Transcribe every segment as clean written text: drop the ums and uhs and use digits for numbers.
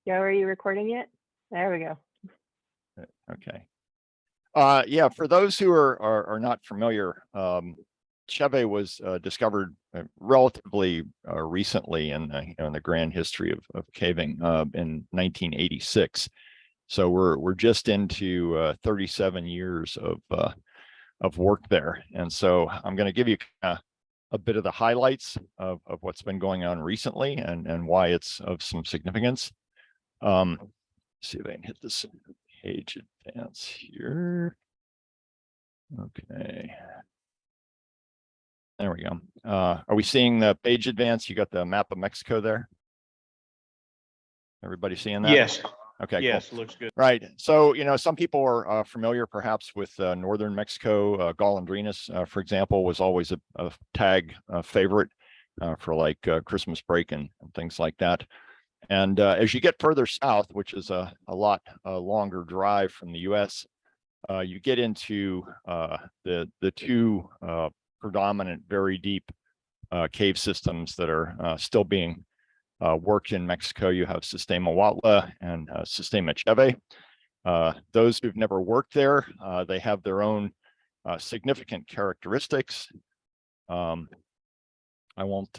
Joe, are you recording yet? There we go. Okay. Yeah, for those who are not familiar, Cheve was discovered relatively recently in the grand history of caving in 1986. So we're just into 37 years of work there, and so I'm going to give you a bit of the highlights of what's been going on recently and why it's of some significance. See if I can hit this page advance here. Okay. There we go. Are we seeing the page advance? You got the map of Mexico there? Everybody seeing that? Yes. Okay, yes, cool. Looks good. Right. So, some people are familiar perhaps with northern Mexico. Golondrinas, for example, was always a tag favorite for like Christmas break and things like that. And as you get further south, which is a lot longer drive from the U.S., you get into the two predominant, very deep cave systems that are still being worked in Mexico. You have Sistema Huautla and Sistema Cheve. Those who've never worked there, they have their own significant characteristics. I won't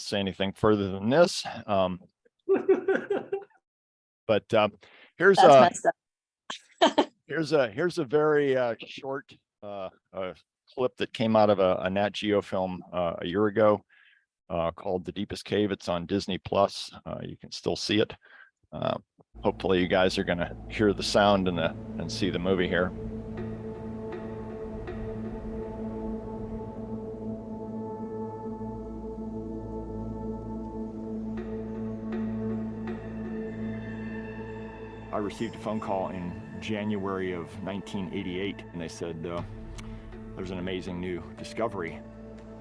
say anything further than this. But here's here's a very short clip that came out of a Nat Geo film a year ago called The Deepest Cave. It's on Disney Plus. You can still see it. Hopefully you guys are going to hear the sound and see the movie here. I received a phone call in January of 1988, and they said there's an amazing new discovery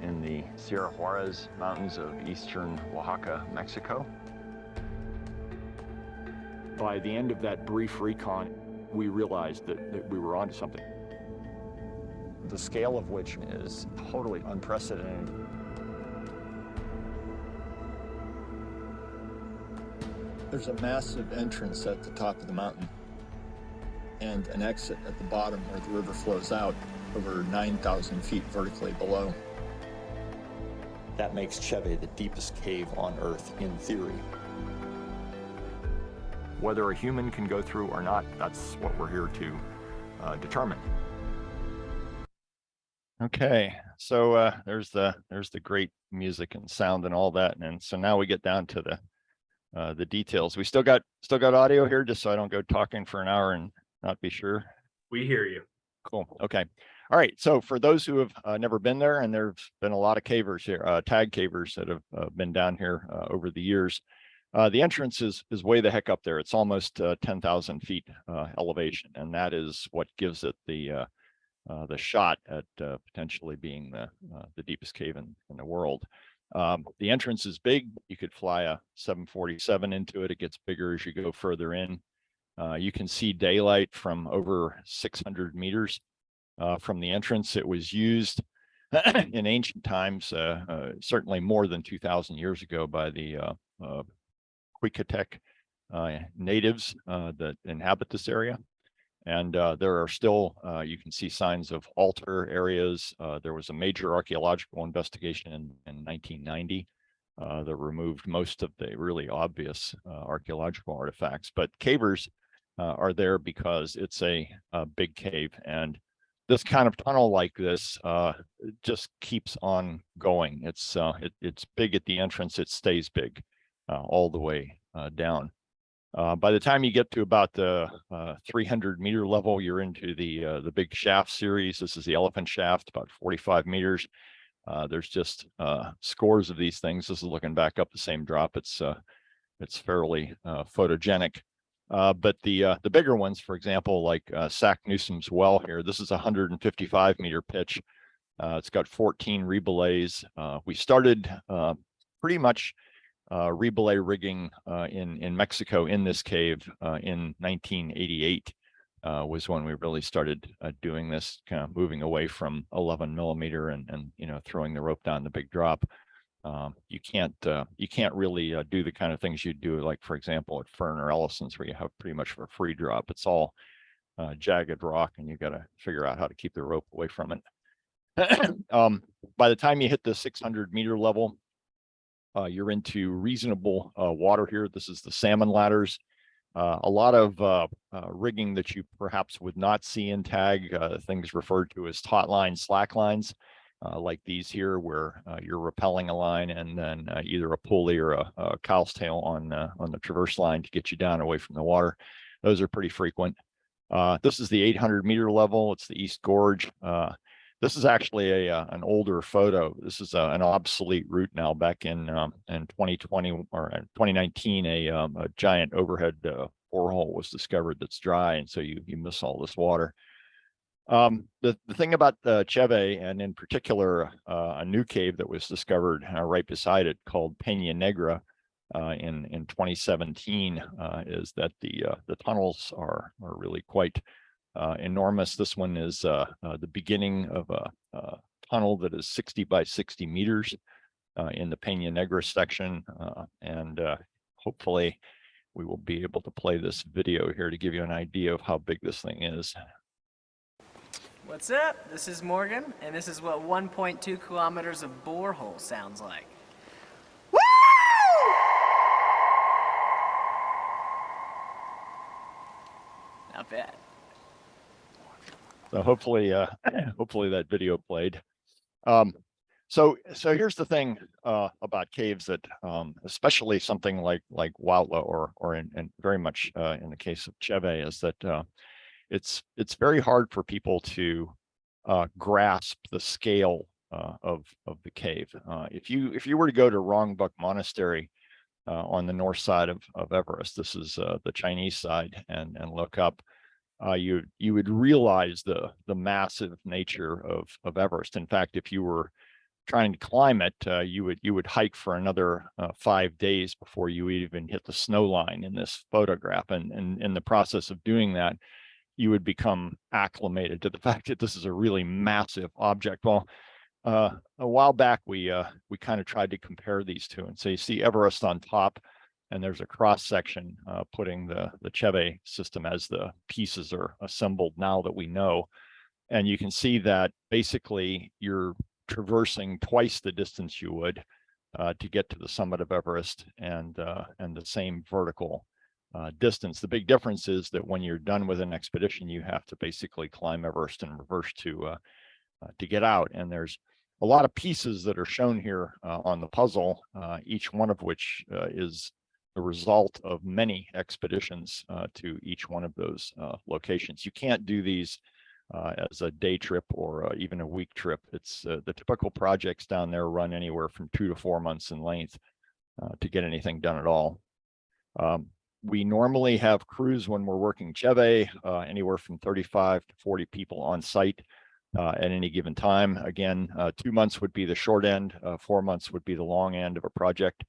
in the Sierra Juarez Mountains of eastern Oaxaca, Mexico. By the end of that brief recon, we realized that we were onto something. The scale of which is totally unprecedented. There's a massive entrance at the top of the mountain and an exit at the bottom where the river flows out over 9,000 feet vertically below. That makes Cheve the deepest cave on Earth in theory. Whether a human can go through or not, that's what we're here to determine. Okay, so there's the great music and sound and all that, and so now we get down to the details. We still got audio here, just so I don't go talking for an hour and not be sure. We hear you. Cool. Okay. All right. So for those who have never been there, and there's been a lot of cavers here, tag cavers that have been down here over the years, the entrance is way the heck up there. It's almost 10,000 feet elevation, and that is what gives it the shot at potentially being the deepest cave in the world. The entrance is big. You could fly a 747 into it. It gets bigger as you go further in. You can see daylight from over 600 meters from the entrance. It was used in ancient times, certainly more than 2,000 years ago, by the Cuicatec natives that inhabit this area. And there are still, you can see signs of altar areas. There was a major archaeological investigation in 1990 that removed most of the really obvious archaeological artifacts. But cavers are there because it's a big cave. And this kind of tunnel like this just keeps on going. It's big at the entrance. It stays big all the way down. By the time you get to about the 300 meter level, you're into the big shaft series. This is the elephant shaft, about 45 meters. There's just scores of these things. This is looking back up the same drop. It's fairly photogenic. But the bigger ones, for example, like Sac Newsom's well here, this is a 155 meter pitch. It's got 14 rebelays. We started pretty much rebelay rigging in Mexico in this cave in 1988 was when we really started doing this, kind of moving away from 11 millimeter and throwing the rope down the big drop. you can't really do the kind of things you do, like for example at Fern or Ellison's, where you have pretty much a free drop. It's all jagged rock, and you got to figure out how to keep the rope away from it. By the time you hit the 600-meter level, you're into reasonable water here. This is the salmon ladders. A lot of rigging that you perhaps would not see in tag, things referred to as taut lines, slack lines, like these here, where you're rappelling a line and then either a pulley or a cow's tail on the traverse line to get you down away from the water. Those are pretty frequent. This is the 800-meter level. It's the East Gorge. This is actually an older photo. This is an obsolete route now. Back in 2020 or 2019, a giant overhead borehole was discovered that's dry, and so you miss all this water. The thing about Cheve, and in particular a new cave that was discovered right beside it called Peña Negra in 2017, is that the tunnels are really quite enormous. This one is the beginning of a tunnel that is 60 by 60 meters in the Peña Negra section, and hopefully we will be able to play this video here to give you an idea of how big this thing is. What's up? This is Morgan, and this is what 1.2 kilometers of borehole sounds like. Woo! Not bad. So hopefully that video played. So here's the thing about caves that, especially something like Huautla or in very much in the case of Cheve, is that it's very hard for people to grasp the scale of the cave. If you were to go to Rongbuk Monastery on the north side of Everest, this is the Chinese side, and look up, you would realize the massive nature of Everest. In fact, if you were trying to climb it, you would hike for another 5 days before you even hit the snow line in this photograph. And in the process of doing that, you would become acclimated to the fact that this is a really massive object. Well, a while back, we kind of tried to compare these two, and so you see Everest on top, and there's a cross section putting the Cheve system as the pieces are assembled now that we know. And you can see that basically you're traversing twice the distance you would to get to the summit of Everest, and the same vertical distance. The big difference is that when you're done with an expedition, you have to basically climb Everest in reverse to get out. And there's a lot of pieces that are shown here on the puzzle, each one of which is the result of many expeditions to each one of those locations. You can't do these as a day trip or even a week trip. It's the typical projects down there run anywhere from 2 to 4 months in length to get anything done at all. We normally have crews when we're working Cheve, anywhere from 35 to 40 people on site at any given time. Again, 2 months would be the short end, 4 months would be the long end of a project.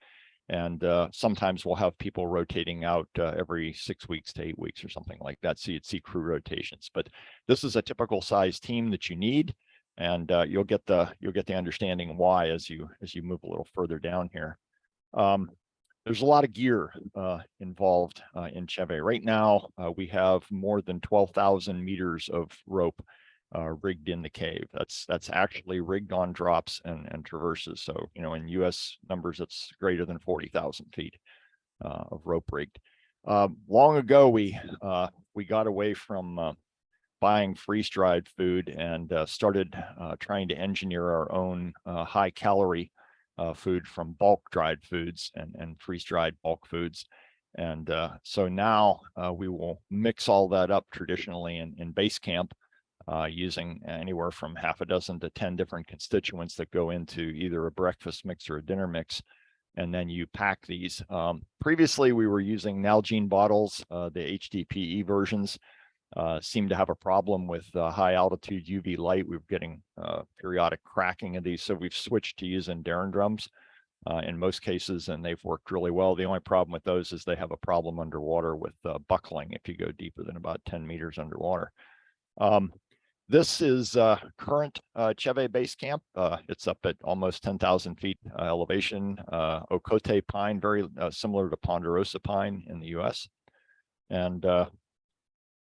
And sometimes we'll have people rotating out every 6 weeks to 8 weeks or something like that. So you'd see crew rotations. But this is a typical size team that you need, and you'll get the understanding why as you move a little further down here. There's a lot of gear involved in Cheve. Right now, we have more than 12,000 meters of rope rigged in the cave. That's actually rigged on drops and traverses. So, in US numbers, it's greater than 40,000 feet of rope rigged. Long ago, we got away from buying freeze-dried food and started trying to engineer our own high-calorie food from bulk dried foods and freeze-dried bulk foods. And so now we will mix all that up traditionally in base camp, using anywhere from half a dozen to 10 different constituents that go into either a breakfast mix or a dinner mix. And then you pack these. Previously, we were using Nalgene bottles. The HDPE versions seem to have a problem with high altitude UV light. We were getting periodic cracking of these. So we've switched to using Darren drums in most cases, and they've worked really well. The only problem with those is they have a problem underwater with buckling if you go deeper than about 10 meters underwater. This is current Cheve base camp. It's up at almost 10,000 feet elevation. Ocote pine, very similar to ponderosa pine in the U.S. And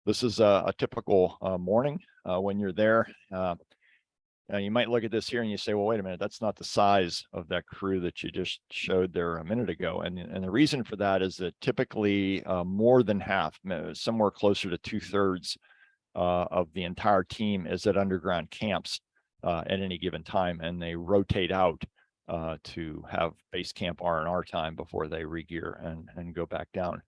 this is a typical morning when you're there. You might look at this here and you say, well, wait a minute, that's not the size of that crew that you just showed there a minute ago. And the reason for that is that typically more than half, somewhere closer to 2/3 of the entire team is at underground camps at any given time, and they rotate out to have base camp R&R time before they regear and go back down.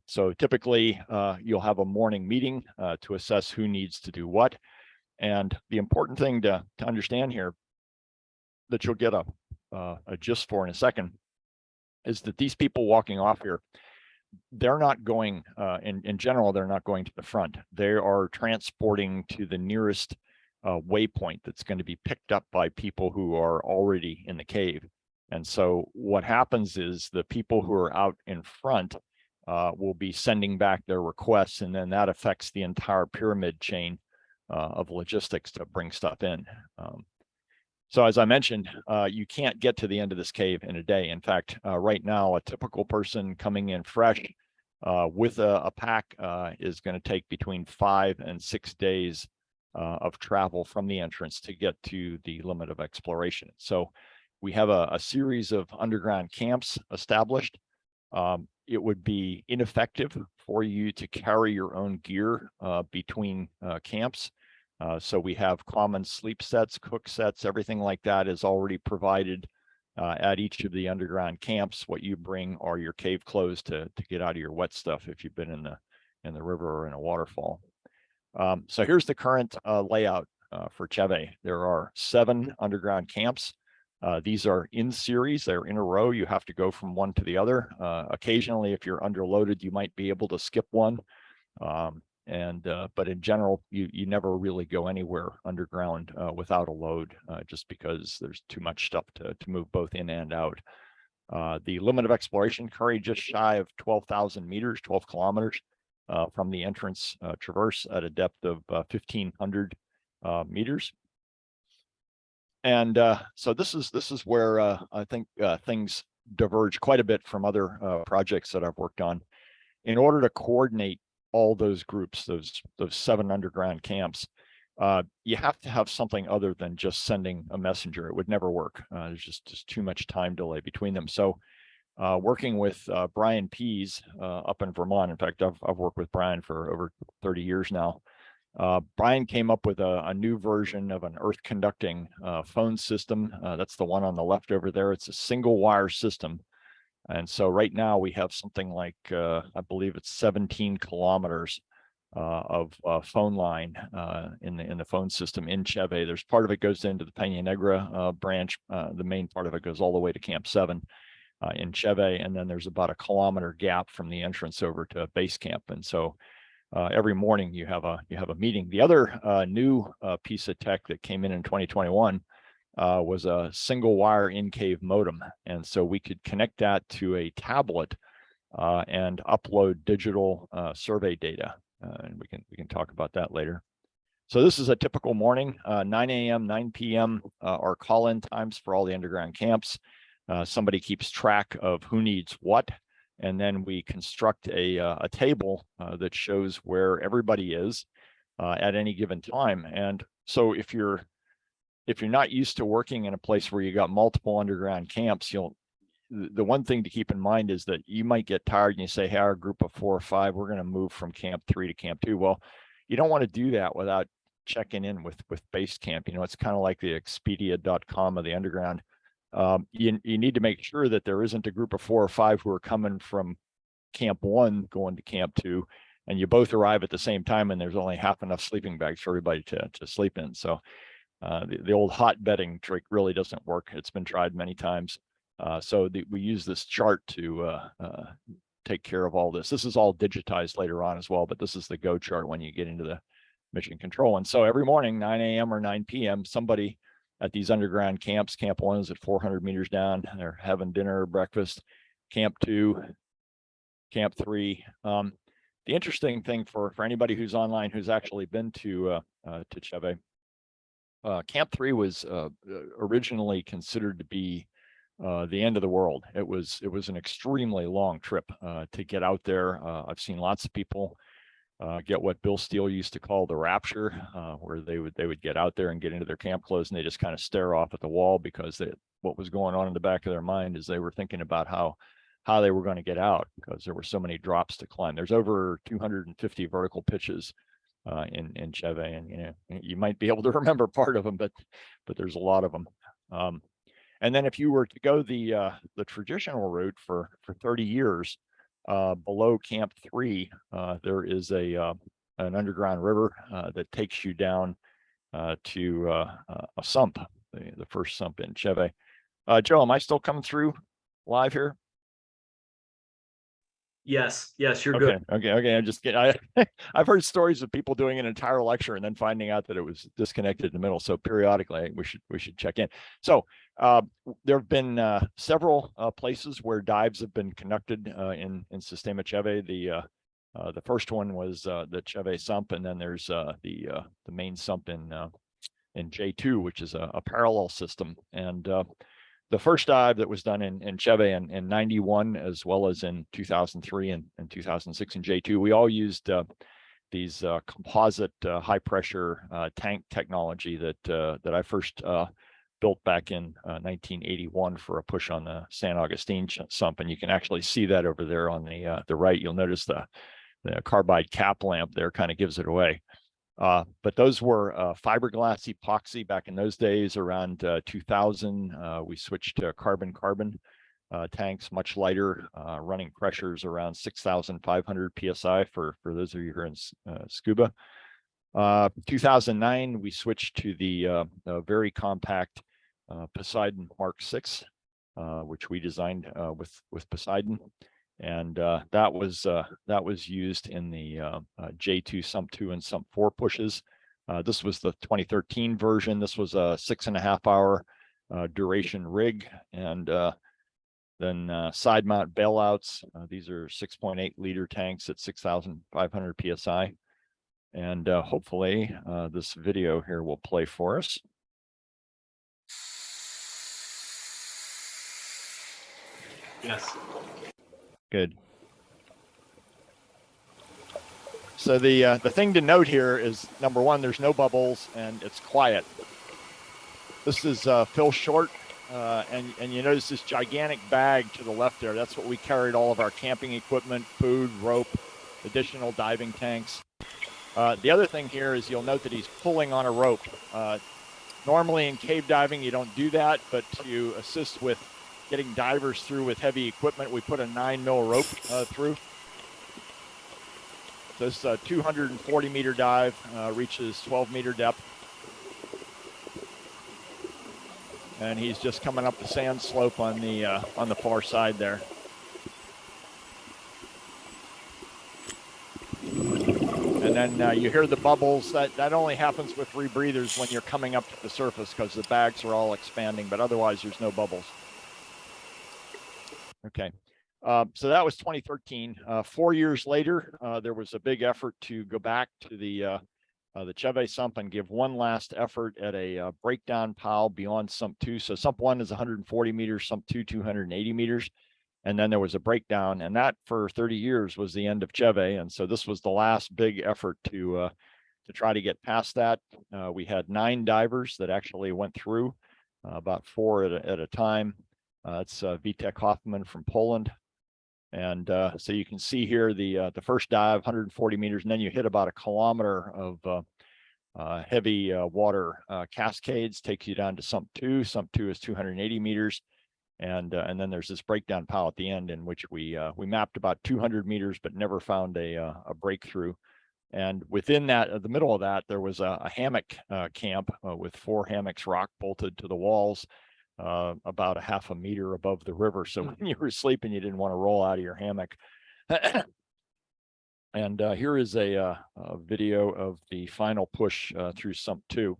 So typically you'll have a morning meeting to assess who needs to do what. And the important thing to understand here that you'll get a gist for in a second is that these people walking off here, they're not going, in general, they're not going to the front. They are transporting to the nearest waypoint that's going to be picked up by people who are already in the cave. And so what happens is the people who are out in front will be sending back their requests, and then that affects the entire pyramid chain of logistics to bring stuff in. So as I mentioned, you can't get to the end of this cave in a day. In fact, right now, a typical person coming in fresh with a pack is going to take between 5 and 6 days of travel from the entrance to get to the limit of exploration. So we have a series of underground camps established. It would be ineffective for you to carry your own gear between camps. So we have common sleep sets, cook sets, everything like that is already provided at each of the underground camps. What you bring are your cave clothes to get out of your wet stuff if you've been in the river or in a waterfall. So here's the current layout for Cheve. There are 7 underground camps. These are in series, they're in a row. You have to go from one to the other. Occasionally, if you're underloaded, you might be able to skip one. But in general, you never really go anywhere underground without a load, just because there's too much stuff to move both in and out. The limit of exploration carry just shy of 12,000 meters, 12 kilometers from the entrance traverse at a depth of 1,500 meters. And so this is where I think things diverge quite a bit from other projects that I've worked on. In order to coordinate all those groups, those 7 underground camps, you have to have something other than just sending a messenger. It would never work. There's just too much time delay between them. So working with Brian Pease up in Vermont, in fact, I've worked with Brian for over 30 years now. Brian came up with a new version of an earth conducting phone system. That's the one on the left over there. It's a single wire system. And so right now we have something like, I believe it's 17 kilometers of phone line in the phone system in Cheve. There's part of it goes into the Peña Negra branch. The main part of it goes all the way to Camp 7 in Cheve. And then there's about a kilometer gap from the entrance over to base camp. And so every morning you have a meeting. The other new piece of tech that came in 2021 was a single wire in-cave modem. And so we could connect that to a tablet and upload digital survey data. And we can talk about that later. So this is a typical morning, 9 a.m., 9 p.m. Are call-in times for all the underground camps. Somebody keeps track of who needs what. And then we construct a table that shows where everybody is at any given time. And so if you're not used to working in a place where you got multiple underground camps, the one thing to keep in mind is that you might get tired and you say, hey, our group of 4 or 5, we're going to move from camp 3 to camp 2. Well, you don't want to do that without checking in with base camp. You know, it's kind of like the Expedia.com of the underground. You need to make sure that there isn't a group of 4 or 5 who are coming from camp 1 going to camp 2, and you both arrive at the same time and there's only half enough sleeping bags for everybody to sleep in. So the old hot bedding trick really doesn't work. It's been tried many times. We use this chart to take care of all this. This is all digitized later on as well, but this is the go chart when you get into the mission control. And so every morning, 9 a.m. or 9 p.m., somebody at these underground camps, camp 1 is at 400 meters down. They're having dinner or breakfast. Camp 2, camp 3. The interesting thing for anybody who's online who's actually been to Cheve, Camp 3 was originally considered to be the end of the world. It was an extremely long trip to get out there. I've seen lots of people get what Bill Steele used to call the rapture, where they would get out there and get into their camp clothes and they just kind of stare off at the wall because what was going on in the back of their mind is they were thinking about how they were going to get out because there were so many drops to climb. There's over 250 vertical pitches in Cheve, and you might be able to remember part of them, but there's a lot of them. And then if you were to go the traditional route for 30 years, below Camp 3, there is an underground river that takes you down to a sump, the first sump in Cheve. Joe, am I still coming through live here? Yes, you're okay, good. Okay. I'm just kidding. I've heard stories of people doing an entire lecture and then finding out that it was disconnected in the middle. So periodically, we should check in. So there have been several places where dives have been conducted in Sistema Cheve. The first one was the Cheve sump, and then there's the main sump in J2, which is a parallel system. And the first dive that was done in Cheve in 91, as well as in 2003 and 2006 in J2, we all used these composite high pressure tank technology that I first built back in 1981 for a push on the San Agustin sump. And you can actually see that over there on the right. You'll notice the carbide cap lamp there kind of gives it away. But those were fiberglass epoxy back in those days. Around 2000, we switched to carbon tanks, much lighter, running pressures around 6,500 psi for those of you who are in scuba. 2009, we switched to the very compact Poseidon Mark VI, which we designed with Poseidon. And that was used in the J2 Sump 2 and Sump 4 pushes. This was the 2013 version. This was a 6.5 hour duration rig, and then side mount bailouts. These are 6.8 liter tanks at 6,500 psi. And hopefully this video here will play for us. Yes. Good. So the thing to note here is, number one, there's no bubbles and it's quiet. This is Phil Short, and you notice this gigantic bag to the left there. That's what we carried all of our camping equipment, food, rope, additional diving tanks. The other thing here is you'll note that he's pulling on a rope. Normally in cave diving, you don't do that, but to assist with getting divers through with heavy equipment, we put a 9mm rope through. This 240 meter dive reaches 12 meter depth. And he's just coming up the sand slope on the far side there. And then you hear the bubbles. That only happens with rebreathers when you're coming up to the surface because the bags are all expanding, but otherwise there's no bubbles. Okay, so that was 2013. 4 years later, there was a big effort to go back to the Cheve sump and give one last effort at a breakdown pile beyond sump 2. So sump 1 is 140 meters, sump 2, 280 meters. And then there was a breakdown, and that for 30 years was the end of Cheve. And so this was the last big effort to try to get past that. We had 9 divers that actually went through, about 4 at a time. It's Vitek Hoffman from Poland. And so you can see here the first dive, 140 meters, and then you hit about 1 kilometer of heavy water cascades, takes you down to sump 2. Sump 2 is 280 meters. And then there's this breakdown pile at the end in which we mapped about 200 meters, but never found a breakthrough. And within that, the middle of that, there was a hammock camp with 4 hammocks rock bolted to the walls, about 0.5 meter above the river. So when you were sleeping, you didn't want to roll out of your hammock. And here is a video of the final push through sump 2.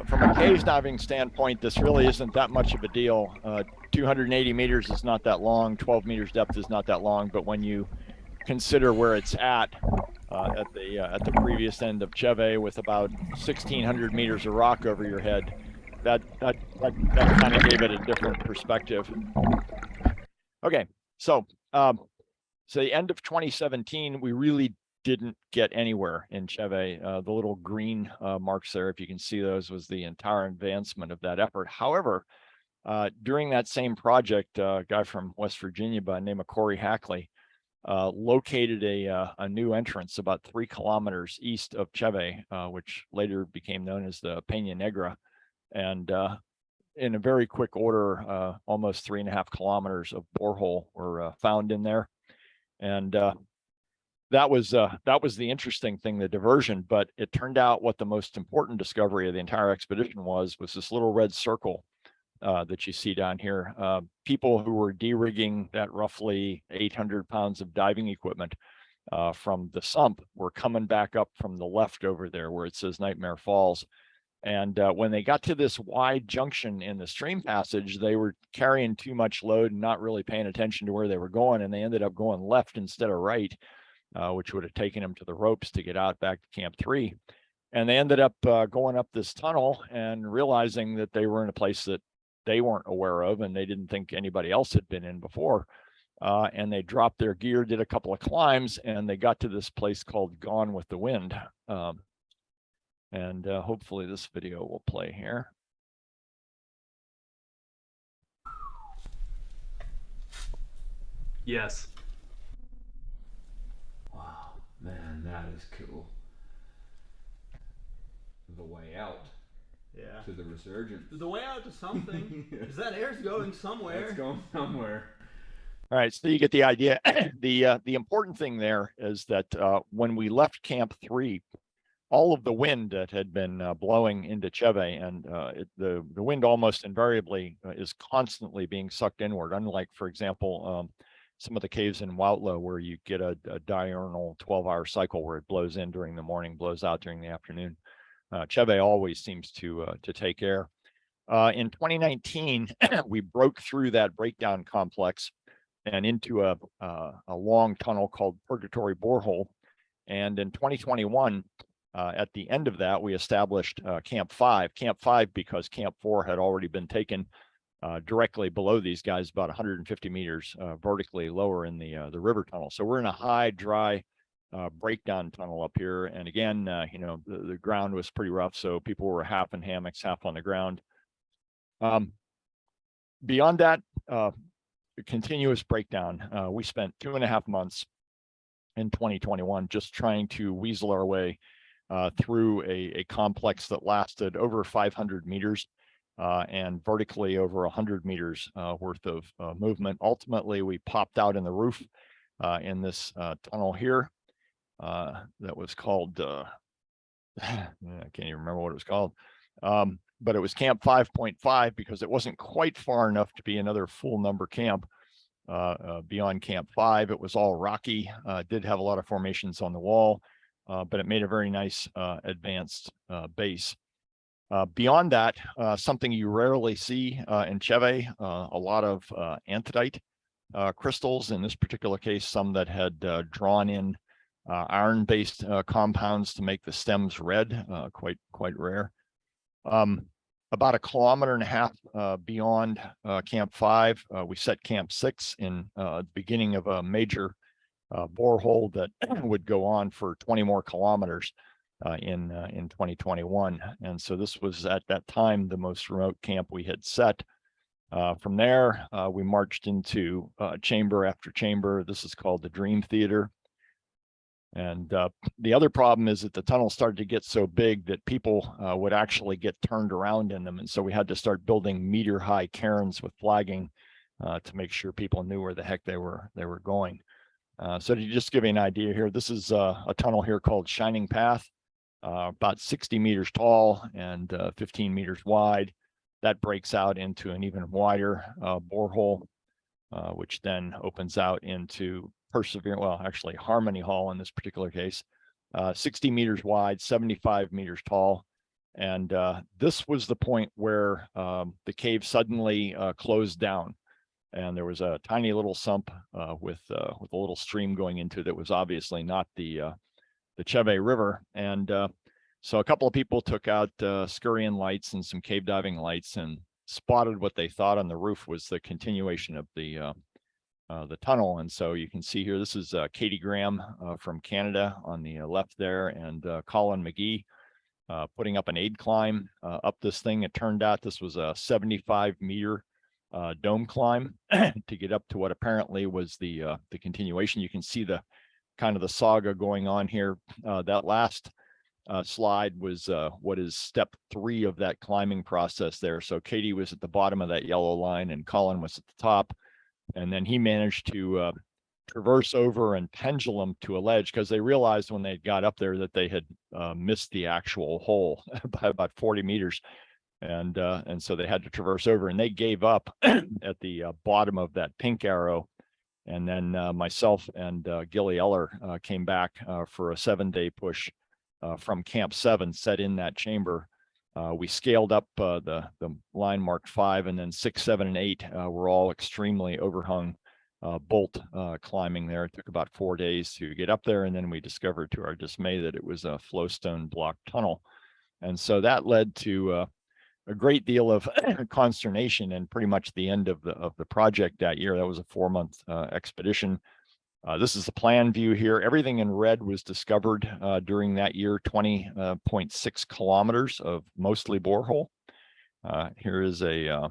from a cave diving standpoint, this really isn't that much of a deal. 280 meters is not that long. 12 meters depth is not that long. But when you consider where it's at the previous end of Cheve with about 1,600 meters of rock over your head, that kind of gave it a different perspective. Okay, so the end of 2017, we really didn't get anywhere in Cheve. The little green marks there, if you can see those, was the entire advancement of that effort. However, during that same project, a guy from West Virginia by the name of Corey Hackley located a new entrance about 3 kilometers east of Cheve, which later became known as the Peña Negra. And in a very quick order, almost 3.5 kilometers of borehole were found in there. And that was the interesting thing, the diversion. But it turned out what the most important discovery of the entire expedition was this little red circle that you see down here. People who were de-rigging that roughly 800 pounds of diving equipment from the sump were coming back up from the left over there where it says Nightmare Falls. And when they got to this wide junction in the stream passage, they were carrying too much load and not really paying attention to where they were going. And they ended up going left instead of right, which would have taken them to the ropes to get out back to Camp 3. And they ended up going up this tunnel and realizing that they were in a place that they weren't aware of and they didn't think anybody else had been in before. And they dropped their gear, did a couple of climbs, and they got to this place called Gone with the Wind. And hopefully this video will play here. Yes. Wow, man, that is cool. The way out. Yeah. To the resurgence. The way out to something. Is that air's going somewhere? It's going somewhere. All right, so you get the idea. The important thing there is that when we left Camp 3, all of the wind that had been blowing into Cheve, and the wind almost invariably is constantly being sucked inward, unlike, for example, some of the caves in Huautla where you get a diurnal 12-hour cycle where it blows in during the morning, blows out during the afternoon. Cheve always seems to take air. In 2019, we broke through that breakdown complex and into a long tunnel called Purgatory Borehole. And in 2021, at the end of that, we established Camp 5. Camp 5 because Camp 4 had already been taken directly below these guys, about 150 meters vertically lower in the river tunnel. So we're in a high, dry breakdown tunnel up here. And again, you know, the ground was pretty rough, so people were half in hammocks, half on the ground. Beyond that, continuous breakdown. We spent 2.5 months in 2021 just trying to weasel our way through a complex that lasted over 500 meters and vertically over 100 meters worth of movement. Ultimately, we popped out in the roof in this tunnel here that was called, I can't even remember what it was called, but it was Camp 5.5 because it wasn't quite far enough to be another full number camp. Beyond Camp 5, it was all rocky, did have a lot of formations on the wall, but it made a very nice advanced base. Beyond that, something you rarely see in Cheve, a lot of antedite crystals, in this particular case, some that had drawn in iron-based compounds to make the stems red, quite rare. About 1.5 kilometers beyond Camp 5, we set Camp 6 in the beginning of a major borehole that would go on for 20 more kilometers in 2021. And so this was at that time the most remote camp we had set. From there, we marched into chamber after chamber. This is called the Dream Theater. And the other problem is that the tunnel started to get so big that people would actually get turned around in them. And so we had to start building meter-high cairns with flagging to make sure people knew where the heck they were going. So to just give you an idea here, this is a tunnel here called Shining Path, about 60 meters tall and 15 meters wide. That breaks out into an even wider borehole, which then opens out into Harmony Hall in this particular case, 60 meters wide, 75 meters tall. And this was the point where the cave suddenly closed down. And there was a tiny little sump with a little stream going into it that was obviously not the Cheve River. And so a couple of people took out scurrying lights and some cave diving lights and spotted what they thought on the roof was the continuation of the tunnel. And so you can see here, this is Katie Graham from Canada on the left there, and Colin McGee putting up an aid climb up this thing. It turned out this was a 75-meter dome climb to get up to what apparently was the continuation. You can see the kind of the saga going on here. That last slide was what is step 3 of that climbing process there. So Katie was at the bottom of that yellow line and Colin was at the top. And then he managed to traverse over and pendulum to a ledge because they realized when they got up there that they had missed the actual hole by about 40 meters. And so they had to traverse over, and they gave up at the bottom of that pink arrow. And then myself and Gilly Eller came back for a 7-day push from Camp 7 set in that chamber. We scaled up the line marked 5, and then 6, 7, and 8 were all extremely overhung bolt climbing there. It took about 4 days to get up there, and then we discovered to our dismay that it was a flowstone block tunnel. And so that led to a great deal of consternation and pretty much the end of the project that year. That was a 4-month expedition. This is the plan view here. Everything in red was discovered during that year, 20.6 kilometers of mostly borehole. Here's a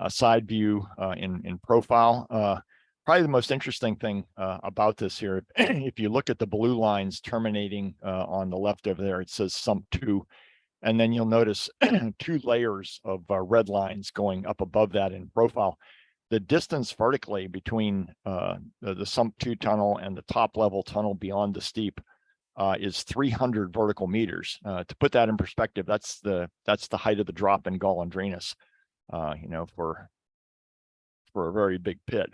side view in profile. Probably the most interesting thing about this here, if you look at the blue lines terminating on the left over there, it says sump 2. And then you'll notice 2 layers of red lines going up above that in profile. The distance vertically between the sump 2 tunnel and the top level tunnel beyond the steep is 300 vertical meters. To put that in perspective, that's the height of the drop in Golondrinas, for a very big pit.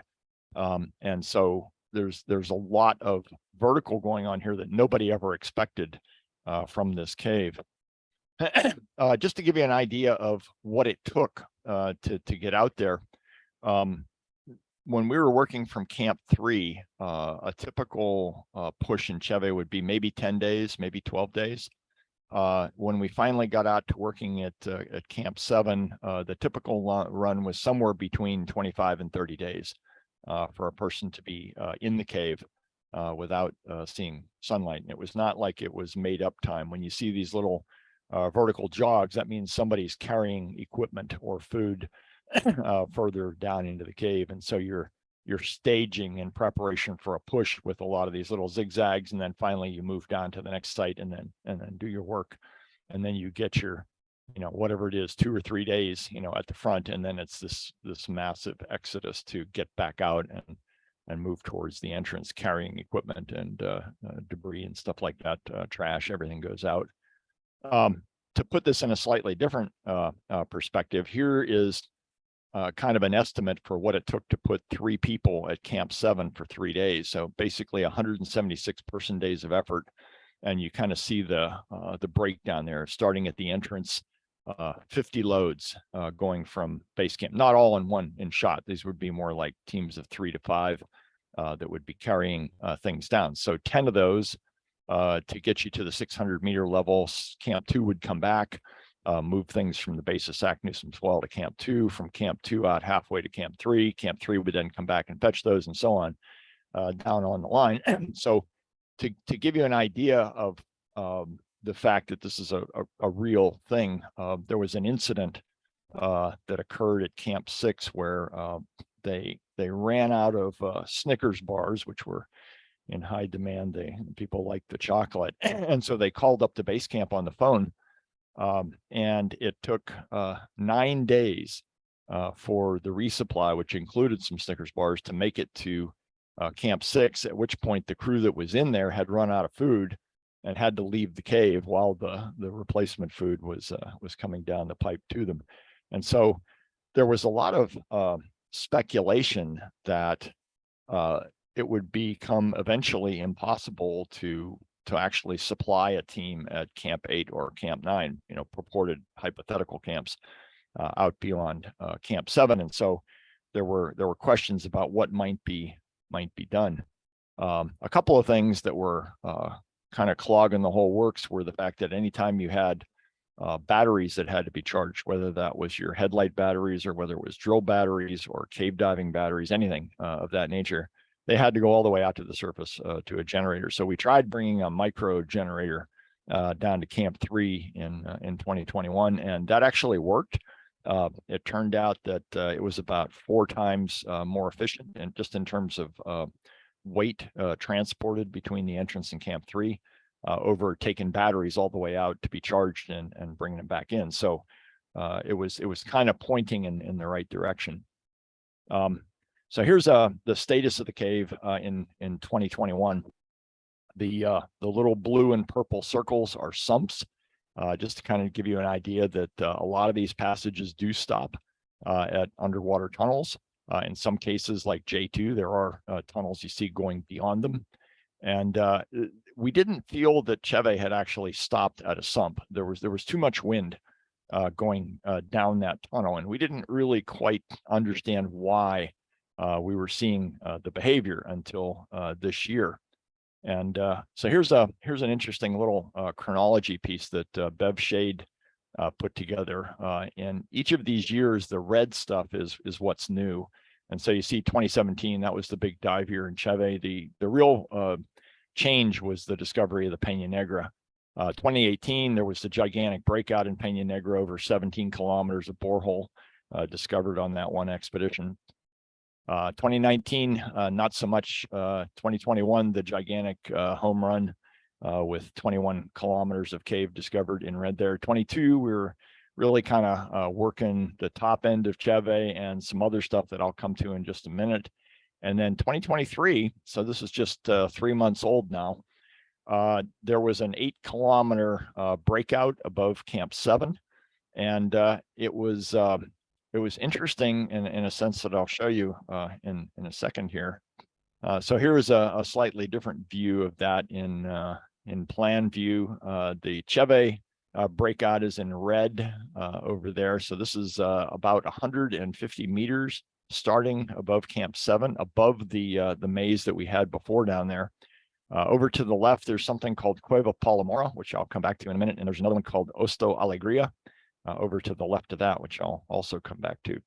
And so there's a lot of vertical going on here that nobody ever expected from this cave. Just to give you an idea of what it took to get out there. When we were working from Camp 3, a typical push in Cheve would be maybe 10 days, maybe 12 days. When we finally got out to working at Camp 7, the typical run was somewhere between 25 and 30 days for a person to be in the cave without seeing sunlight. And it was not like it was made up time. When you see these little vertical jogs, that means somebody's carrying equipment or food further down into the cave. And so you're staging in preparation for a push with a lot of these little zigzags, and then finally you move down to the next site and then do your work, and then you get your whatever it is, 2 or 3 days at the front, and then it's this massive exodus to get back out and move towards the entrance carrying equipment and debris and stuff like that, trash, everything goes out. To put this in a slightly different perspective, here is kind of an estimate for what it took to put 3 people at Camp 7 for 3 days. So basically 176 person days of effort. And you kind of see the breakdown there, starting at the entrance, 50 loads going from base camp, not all in shot. These would be more like teams of 3 to 5 that would be carrying things down. So 10 of those to get you to the 600-meter level. Camp 2 would come back, move things from the base of Sac-Newsom's Well to Camp 2, from Camp 2 out halfway to Camp 3. Camp 3 would then come back and fetch those, and so on down on the line. So to give you an idea of the fact that this is a real thing, there was an incident that occurred at Camp 6 where they ran out of Snickers bars, which were in high demand. People liked the chocolate, and so they called up the base camp on the phone, and it took 9 days for the resupply, which included some Snickers bars, to make it to Camp 6, at which point the crew that was in there had run out of food and had to leave the cave while the replacement food was coming down the pipe to them. And so there was a lot of speculation that it would become eventually impossible to to actually supply a team at Camp 8 or Camp 9, purported hypothetical camps out beyond Camp 7. And so there were questions about what might be done. A couple of things that were kind of clogging the whole works were the fact that anytime you had batteries that had to be charged, whether that was your headlight batteries or whether it was drill batteries or cave diving batteries, anything of that nature, they had to go all the way out to the surface to a generator. So we tried bringing a micro generator down to Camp 3 in 2021, and that actually worked. It turned out that it was about 4 times more efficient, and just in terms of weight transported between the entrance and Camp 3 over taking batteries all the way out to be charged and bringing them back in. So it was kind of pointing in the right direction. So here's the status of the cave in 2021. The little blue and purple circles are sumps, just to kind of give you an idea that a lot of these passages do stop at underwater tunnels. In some cases, like J2, there are tunnels you see going beyond them. And we didn't feel that Cheve had actually stopped at a sump. There was too much wind going down that tunnel, and we didn't really quite understand why we were seeing the behavior until this year. And so here's an interesting little chronology piece that Bev Shade put together. In each of these years, the red stuff is what's new. And so you see 2017, that was the big dive year in Cheve. The real change was the discovery of the Peña Negra. 2018, there was the gigantic breakout in Peña Negra, over 17 kilometers of borehole discovered on that one expedition. 2019, not so much. 2021, the gigantic home run with 21 kilometers of cave discovered in red there. 22, we were really kind of working the top end of Cheve and some other stuff that I'll come to in just a minute. And then 2023, so this is just 3 months old now, there was an 8-kilometer breakout above Camp 7. And it was interesting in a sense that I'll show you in a second here. So here is a slightly different view of that in plan view. The Cheve breakout is in red over there. So this is about 150 meters starting above Camp 7, above the maze that we had before down there. Over to the left, there's something called Cueva Palomora, which I'll come back to in a minute. And there's another one called Osto Alegria over to the left of that, which I'll also come back to.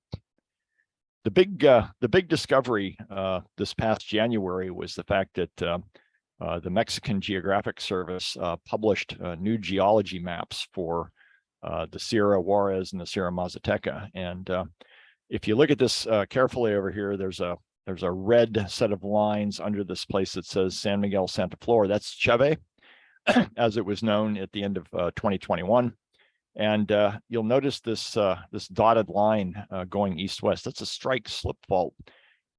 The big discovery this past January was the fact that the Mexican Geographic Service published new geology maps for the Sierra Juarez and the Sierra Mazateca. And if you look at this carefully over here, there's a red set of lines under this place that says San Miguel Santa Flor. That's Cheve, as it was known at the end of 2021. And you'll notice this dotted line going east-west. That's a strike slip fault.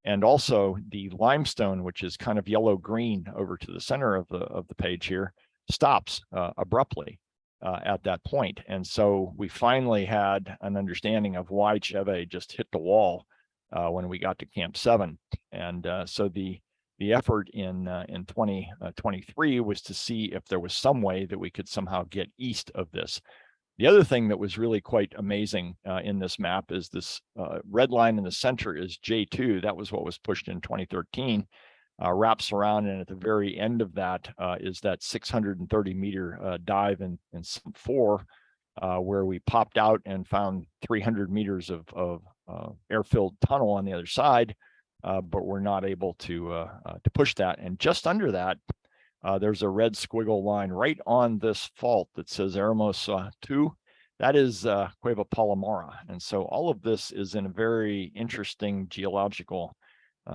And also the limestone, which is kind of yellow-green over to the center of the page here, stops abruptly at that point. And so we finally had an understanding of why Cheve just hit the wall when we got to Camp 7. And so the effort in 2023 was to see if there was some way that we could somehow get east of this. The other thing that was really quite amazing in this map is this red line in the center is J2. That was what was pushed in 2013, wraps around, and at the very end of that is that 630-meter dive in Sump 4, where we popped out and found 300 meters of air-filled tunnel on the other side, but we're not able to push that. And just under that, there's a red squiggle line right on this fault that says Hermosa 2. That is Cueva Palomora. And so all of this is in a very interesting geological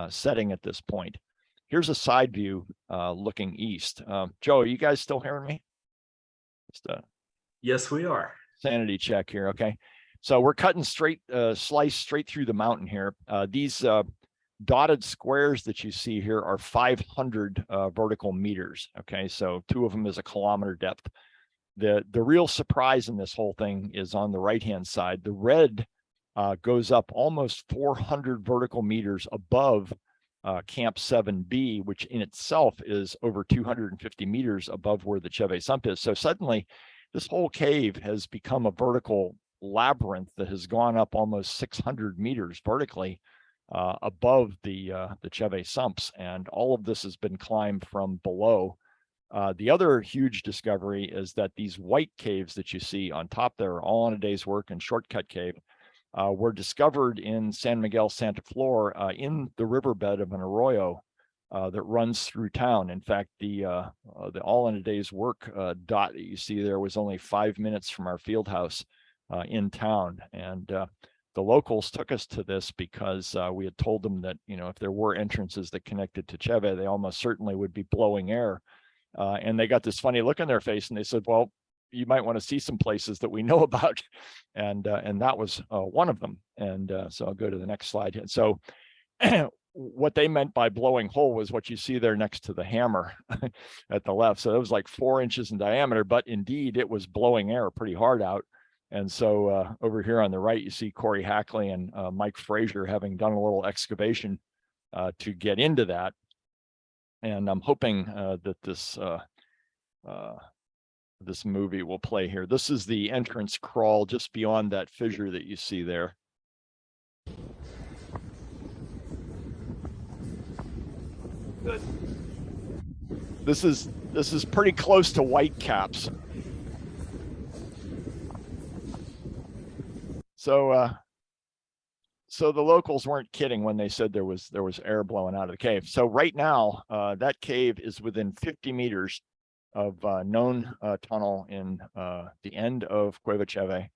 setting at this point. Here's a side view looking east. Joe, are you guys still hearing me? Just Yes, we are. sanity check here. Okay. So we're cutting slice straight through the mountain here. These dotted squares that you see here are 500 vertical meters. Okay, so 2 of them is a kilometer depth. The real surprise in this whole thing is on the right-hand side. The red goes up almost 400 vertical meters above Camp 7B, which in itself is over 250 meters above where the Cheve sump is. So suddenly this whole cave has become a vertical labyrinth that has gone up almost 600 meters vertically above the Cheve sumps. And all of this has been climbed from below. The other huge discovery is that these white caves that you see on top there, all in a day's work and Shortcut Cave, were discovered in San Miguel, Santa Flor, in the riverbed of an arroyo that runs through town. In fact, the all in a day's work dot that you see there was only 5 minutes from our field house in town. And the locals took us to this because we had told them that, you know, if there were entrances that connected to Cheve, they almost certainly would be blowing air. And they got this funny look on their face and they said, well, you might want to see some places that we know about. And that was one of them. And so I'll go to the next slide. And so what they meant by blowing hole was what you see there next to the hammer at the left. So it was like 4 inches in diameter, but indeed it was blowing air pretty hard out. And so over here on the right, you see Corey Hackley and Mike Frazier having done a little excavation to get into that. And I'm hoping that this movie will play here. This is the entrance crawl just beyond that fissure that you see there. Good. This is pretty close to white caps. So the locals weren't kidding when they said there was air blowing out of the cave. So right now, that cave is within 50 meters of known tunnel in the end of Cueva Cheve,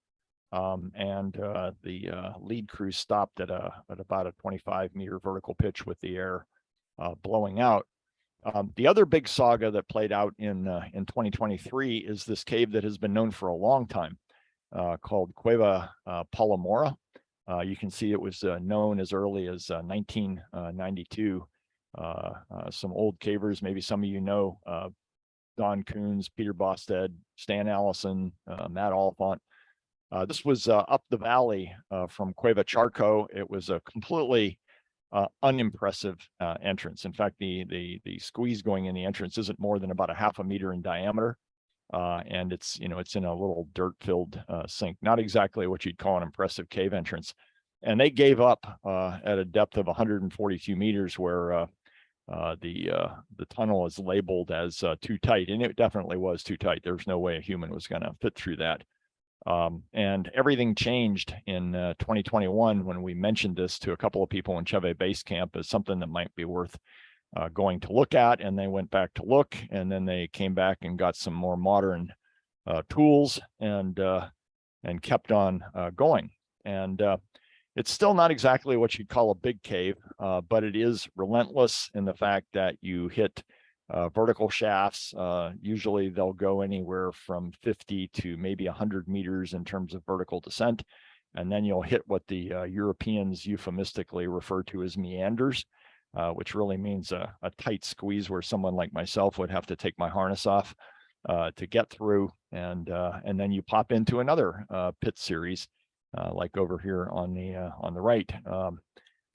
and the lead crew stopped at about a 25-meter vertical pitch with the air blowing out. The other big saga that played out in 2023 is this cave that has been known for a long time, called Cueva Palomora. You can see it was known as early as 1992. Some old cavers, maybe some of you know, Don Coons, Peter Bosted, Stan Allison, Matt Oliphant. This was up the valley from Cueva Charco. It was a completely unimpressive entrance. In fact, the squeeze going in the entrance isn't more than about a half a meter in diameter. And it's, you know, it's in a little dirt-filled sink, not exactly what you'd call an impressive cave entrance. And they gave up at a depth of 142 meters where the tunnel is labeled as too tight, and it definitely was too tight. There's no way a human was going to fit through that. And everything changed in 2021 when we mentioned this to a couple of people in Cheve Base Camp as something that might be worth going to look at, and they went back to look, and then they came back and got some more modern tools and kept on going. And it's still not exactly what you'd call a big cave, but it is relentless in the fact that you hit vertical shafts. Usually they'll go anywhere from 50 to maybe 100 meters in terms of vertical descent. And then you'll hit what the Europeans euphemistically refer to as meanders, which really means a tight squeeze where someone like myself would have to take my harness off to get through. And then you pop into another pit series, like over here on the right.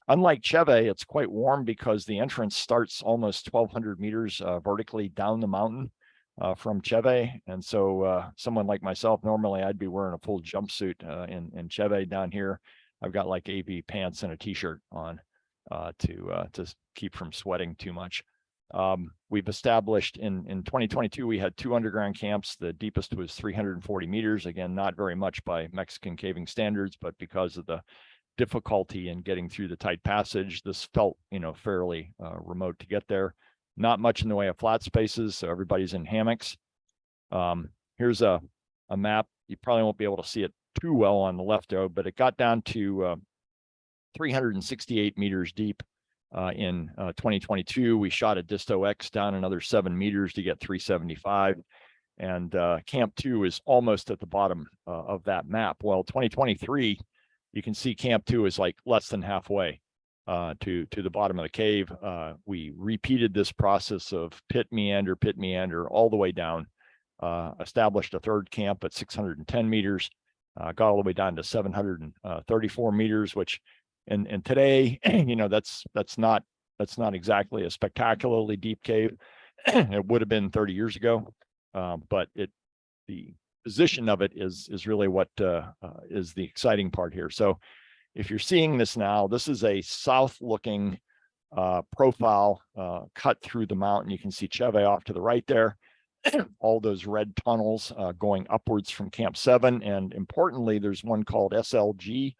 Unlike Cheve, it's quite warm because the entrance starts almost 1,200 meters vertically down the mountain from Cheve. And so someone like myself, normally I'd be wearing a full jumpsuit in Cheve. Down here, I've got like AV pants and a t-shirt on to keep from sweating too much. We've established in 2022, we had 2 underground camps. The deepest was 340 meters. Again, not very much by Mexican caving standards, but because of the difficulty in getting through the tight passage, this felt, you know, fairly remote to get there. Not much in the way of flat spaces, so everybody's in hammocks. Here's a map. You probably won't be able to see it too well on the left, though, but it got down to 368 meters deep in 2022. We shot a Disto X down another 7 meters to get 375. And Camp 2 is almost at the bottom of that map. Well, 2023, you can see Camp 2 is like less than halfway to the bottom of the cave. We repeated this process of pit meander all the way down, established a third camp at 610 meters, got all the way down to 734 meters, which and today, you know, that's not That's not exactly a spectacularly deep cave. It would have been 30 years ago, but the position of it is really what is the exciting part here. So if you're seeing this now, this is a south-looking profile cut through the mountain. You can see Cheve off to the right there. All those red tunnels going upwards from Camp 7. And importantly, there's one called SLG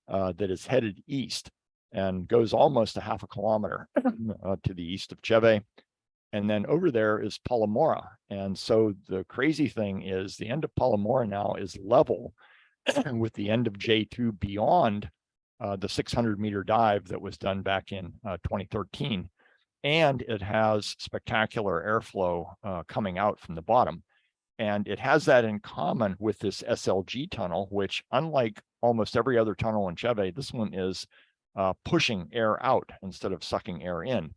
that is headed east and goes almost a half a kilometer to the east of Cheve. And then over there is Palomora. And so the crazy thing is the end of Palomora now is level with the end of J2 beyond the 600-meter dive that was done back in 2013. And it has spectacular airflow coming out from the bottom. And it has that in common with this SLG tunnel, which, unlike almost every other tunnel in Cheve, this one is pushing air out instead of sucking air in.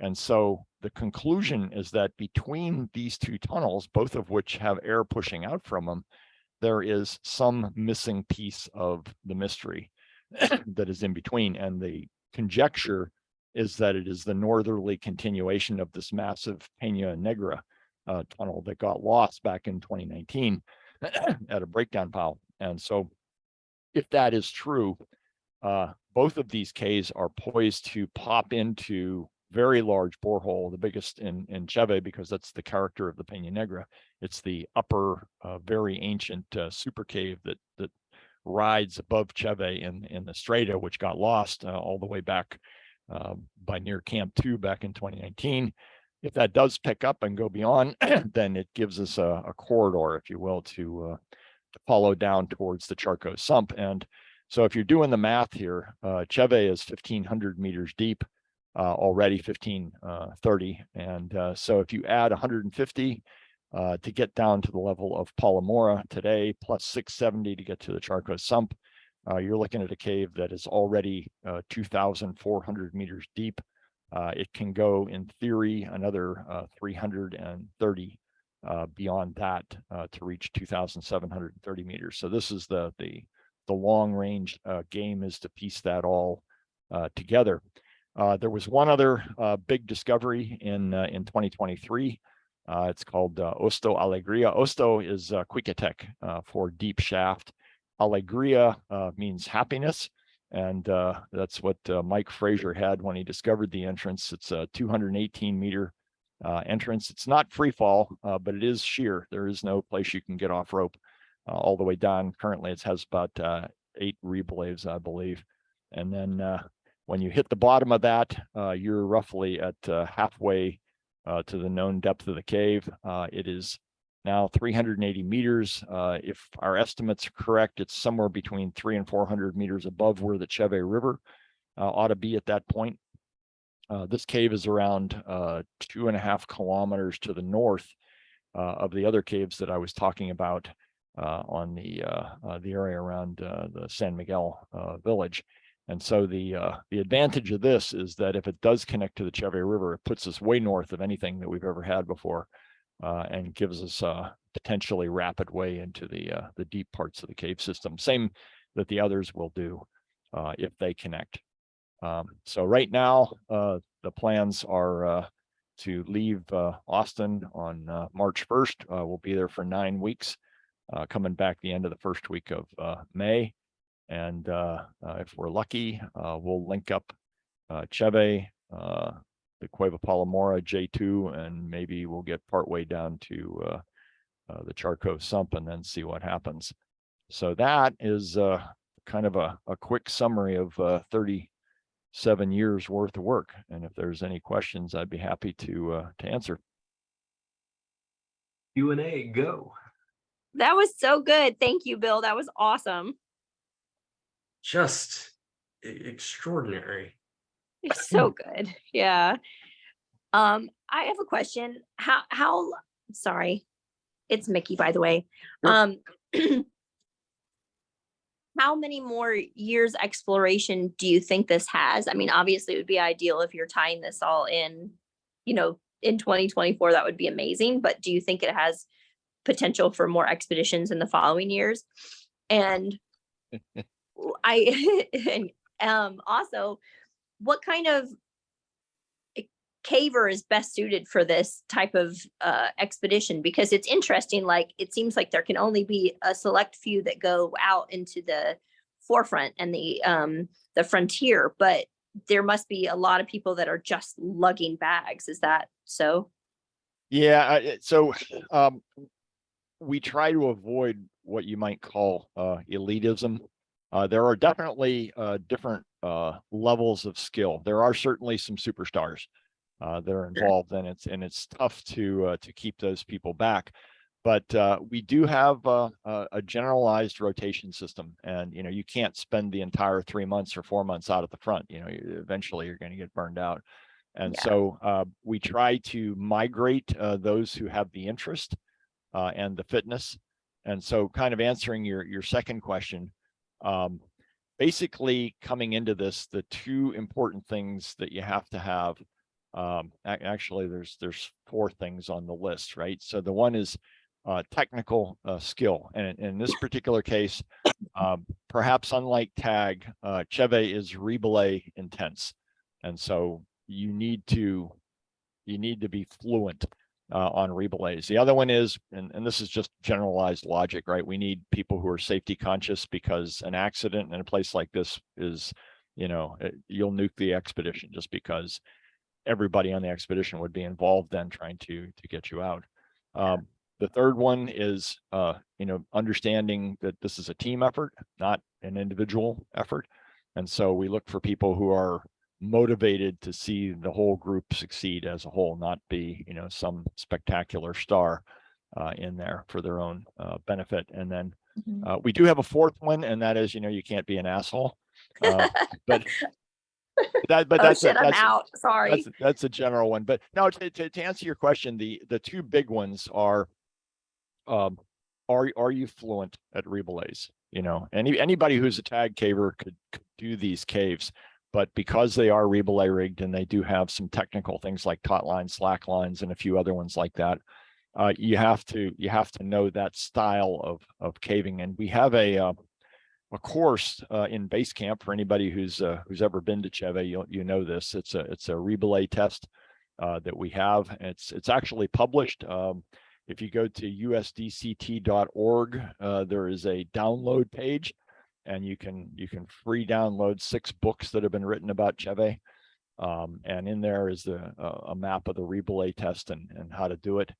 And so the conclusion is that between these two tunnels, both of which have air pushing out from them, there is some missing piece of the mystery that is in between. And the conjecture is that it is the northerly continuation of this massive Peña Negra tunnel that got lost back in 2019 at a breakdown pile. And so if that is true, both of these caves are poised to pop into very large borehole, the biggest in Cheve, because that's the character of the Peña Negra. It's the upper, very ancient super cave that rides above Cheve in the strata, which got lost all the way back by near Camp 2 back in 2019. If that does pick up and go beyond, then it gives us a corridor, if you will, to follow down towards the Charco Sump. And so if you're doing the math here, Cheve is 1,500 meters deep already, 1,530. And so if you add 150 to get down to the level of Palomora today, plus 670 to get to the Charco Sump, you're looking at a cave that is already 2,400 meters deep. It can go, in theory, another 330 beyond that to reach 2,730 meters. So this is the long range game, is to piece that all together. There was one other big discovery in 2023. It's called Osto Alegria. Osto is Quiquetec for deep shaft. Alegria means happiness. And that's what Mike Fraser had when he discovered the entrance. It's a 218 meter entrance. It's not free fall, but it is sheer. There is no place you can get off rope all the way down. Currently, it has about 8 reblaves, I believe. And then when you hit the bottom of that, you're roughly at halfway to the known depth of the cave. It is now 380 meters. If our estimates are correct, it's somewhere between 300 and 400 meters above where the Cheve River ought to be at that point. This cave is around 2.5 kilometers to the north of the other caves that I was talking about on the area around the San Miguel village. And so the advantage of this is that if it does connect to the Cheve River, it puts us way north of anything that we've ever had before, and gives us a potentially rapid way into the deep parts of the cave system. Same that the others will do if they connect. So right now, the plans are to leave Austin on March 1st. We'll be there for 9 weeks, coming back the end of the first week of May. And if we're lucky, we'll link up Cheve, the Cueva Palomora, J2, and maybe we'll get partway down to the Charco Sump and then see what happens. So that is kind of a quick summary of 37 years worth of work. And if there's any questions, I'd be happy to answer. Q&A, go. That was so good. Thank you, Bill. That was awesome. Just extraordinary. It's so good. Yeah. I have a question. How sorry, it's Mickey, by the way. Sure. How many more years exploration do you think this has? I mean, obviously it would be ideal if you're tying this all in, in 2024, that would be amazing. But do you think it has potential for more expeditions in the following years? And also, what kind of caver is best suited for this type of expedition? Because it's interesting, like it seems like there can only be a select few that go out into the forefront and the frontier, but there must be a lot of people that are just lugging bags. Is that so? Yeah, we try to avoid what you might call elitism. There are definitely different levels of skill. There are certainly some superstars that are involved, and it's tough to keep those people back. But we do have a generalized rotation system, and you can't spend the entire 3 months or 4 months out at the front. Eventually you're going to get burned out. And so we try to migrate those who have the interest and the fitness. And so kind of answering your second question, basically coming into this, the two important things that you have to have, actually there's 4 things on the list, right? So the one is technical skill. And in this particular case, perhaps unlike tag, Cheve is rebelay intense. And so you need to be fluent on rebelays. The other one is, and this is just generalized logic, right? We need people who are safety conscious, because an accident in a place like this is, you'll nuke the expedition, just because everybody on the expedition would be involved then trying to get you out. The third one is, understanding that this is a team effort, not an individual effort. And so we look for people who are motivated to see the whole group succeed as a whole, not be, some spectacular star in there for their own benefit. And then we do have a fourth one, and that is, you can't be an asshole. But that's I'm out. Sorry. That's a general one. But now to answer your question, the two big ones are you fluent at rebelays? Anybody who's a tag caver could do these caves, but because they are rebelay rigged and they do have some technical things like taut lines, slack lines, and a few other ones like that, you have to know that style of caving. And we have a course in base camp for anybody who's ever been to Cheve. You know this. It's a rebelay test that we have. It's actually published. If you go to usdct.org, there is a download page, and you can free download 6 books that have been written about Cheve. And in there is a map of the rebelay test and how to do it.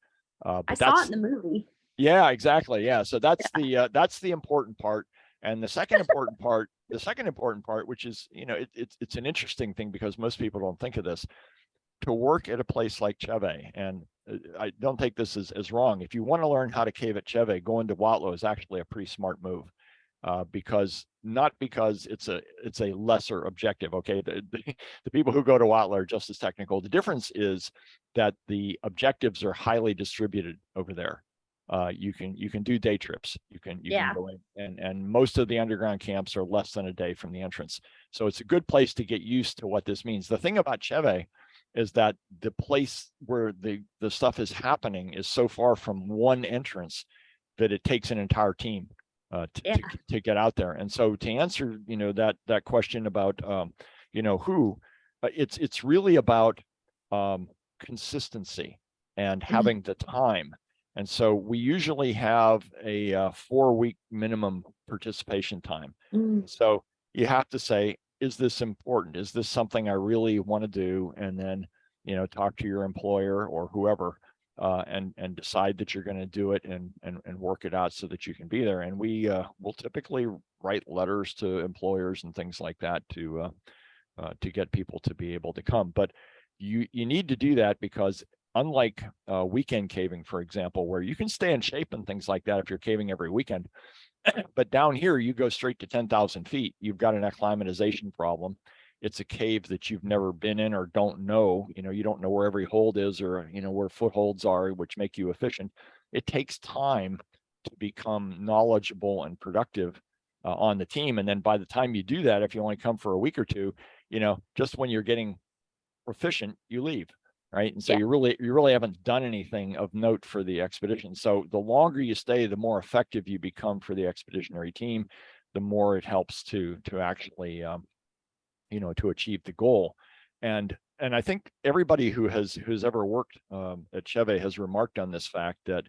I saw it in the movie. Yeah, exactly. Yeah. So that's the important part. And the second important part, which is, it's an interesting thing because most people don't think of this, to work at a place like Cheve. And I don't take this as wrong. If you want to learn how to cave at Cheve, going to Watlow is actually a pretty smart move. Because it's a lesser objective. Okay, the people who go to Watlow are just as technical. The difference is that the objectives are highly distributed over there. You can do day trips. You can go in, and most of the underground camps are less than a day from the entrance. So it's a good place to get used to what this means. The thing about Cheve is that the place where the stuff is happening is so far from one entrance that it takes an entire team to get out there. And so to answer, that question about, it's really about consistency and having the time. And so we usually have a 4-week minimum participation time. So you have to say, is this important? Is this something I really want to do? And then, talk to your employer or whoever and decide that you're going to do it and work it out so that you can be there. And we will typically write letters to employers and things like that to get people to be able to come. But you need to do that because unlike weekend caving, for example, where you can stay in shape and things like that if you're caving every weekend, but down here you go straight to 10,000 feet. You've got an acclimatization problem. It's a cave that you've never been in or don't know. You don't know where every hold is or where footholds are, which make you efficient. It takes time to become knowledgeable and productive on the team. And then by the time you do that, if you only come for a week or two, just when you're getting proficient, you leave. Right. And so you really haven't done anything of note for the expedition. So the longer you stay, the more effective you become for the expeditionary team, the more it helps to actually, to achieve the goal. And and I think everybody who's ever worked at Cheve has remarked on this fact that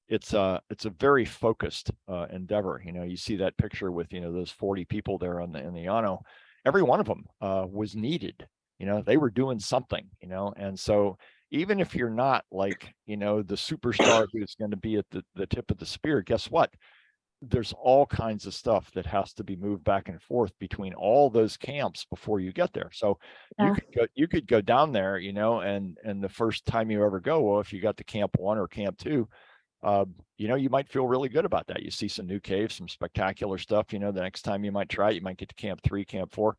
it's a very focused endeavor. You know, you see that picture with, you know, those 40 people there in the Llano. Every one of them was needed. You know, they were doing something, you know, and so even if you're not like, you know, the superstar who's going to be at the tip of the spear, guess what? There's all kinds of stuff that has to be moved back and forth between all those camps before you get there. So Yeah. you could go down there, you know, and the first time you ever go, well, if you got to camp 1 or camp 2, you know, you might feel really good about that. You see some new caves, some spectacular stuff. You know, the next time you might try it, you might get to camp 3, camp 4.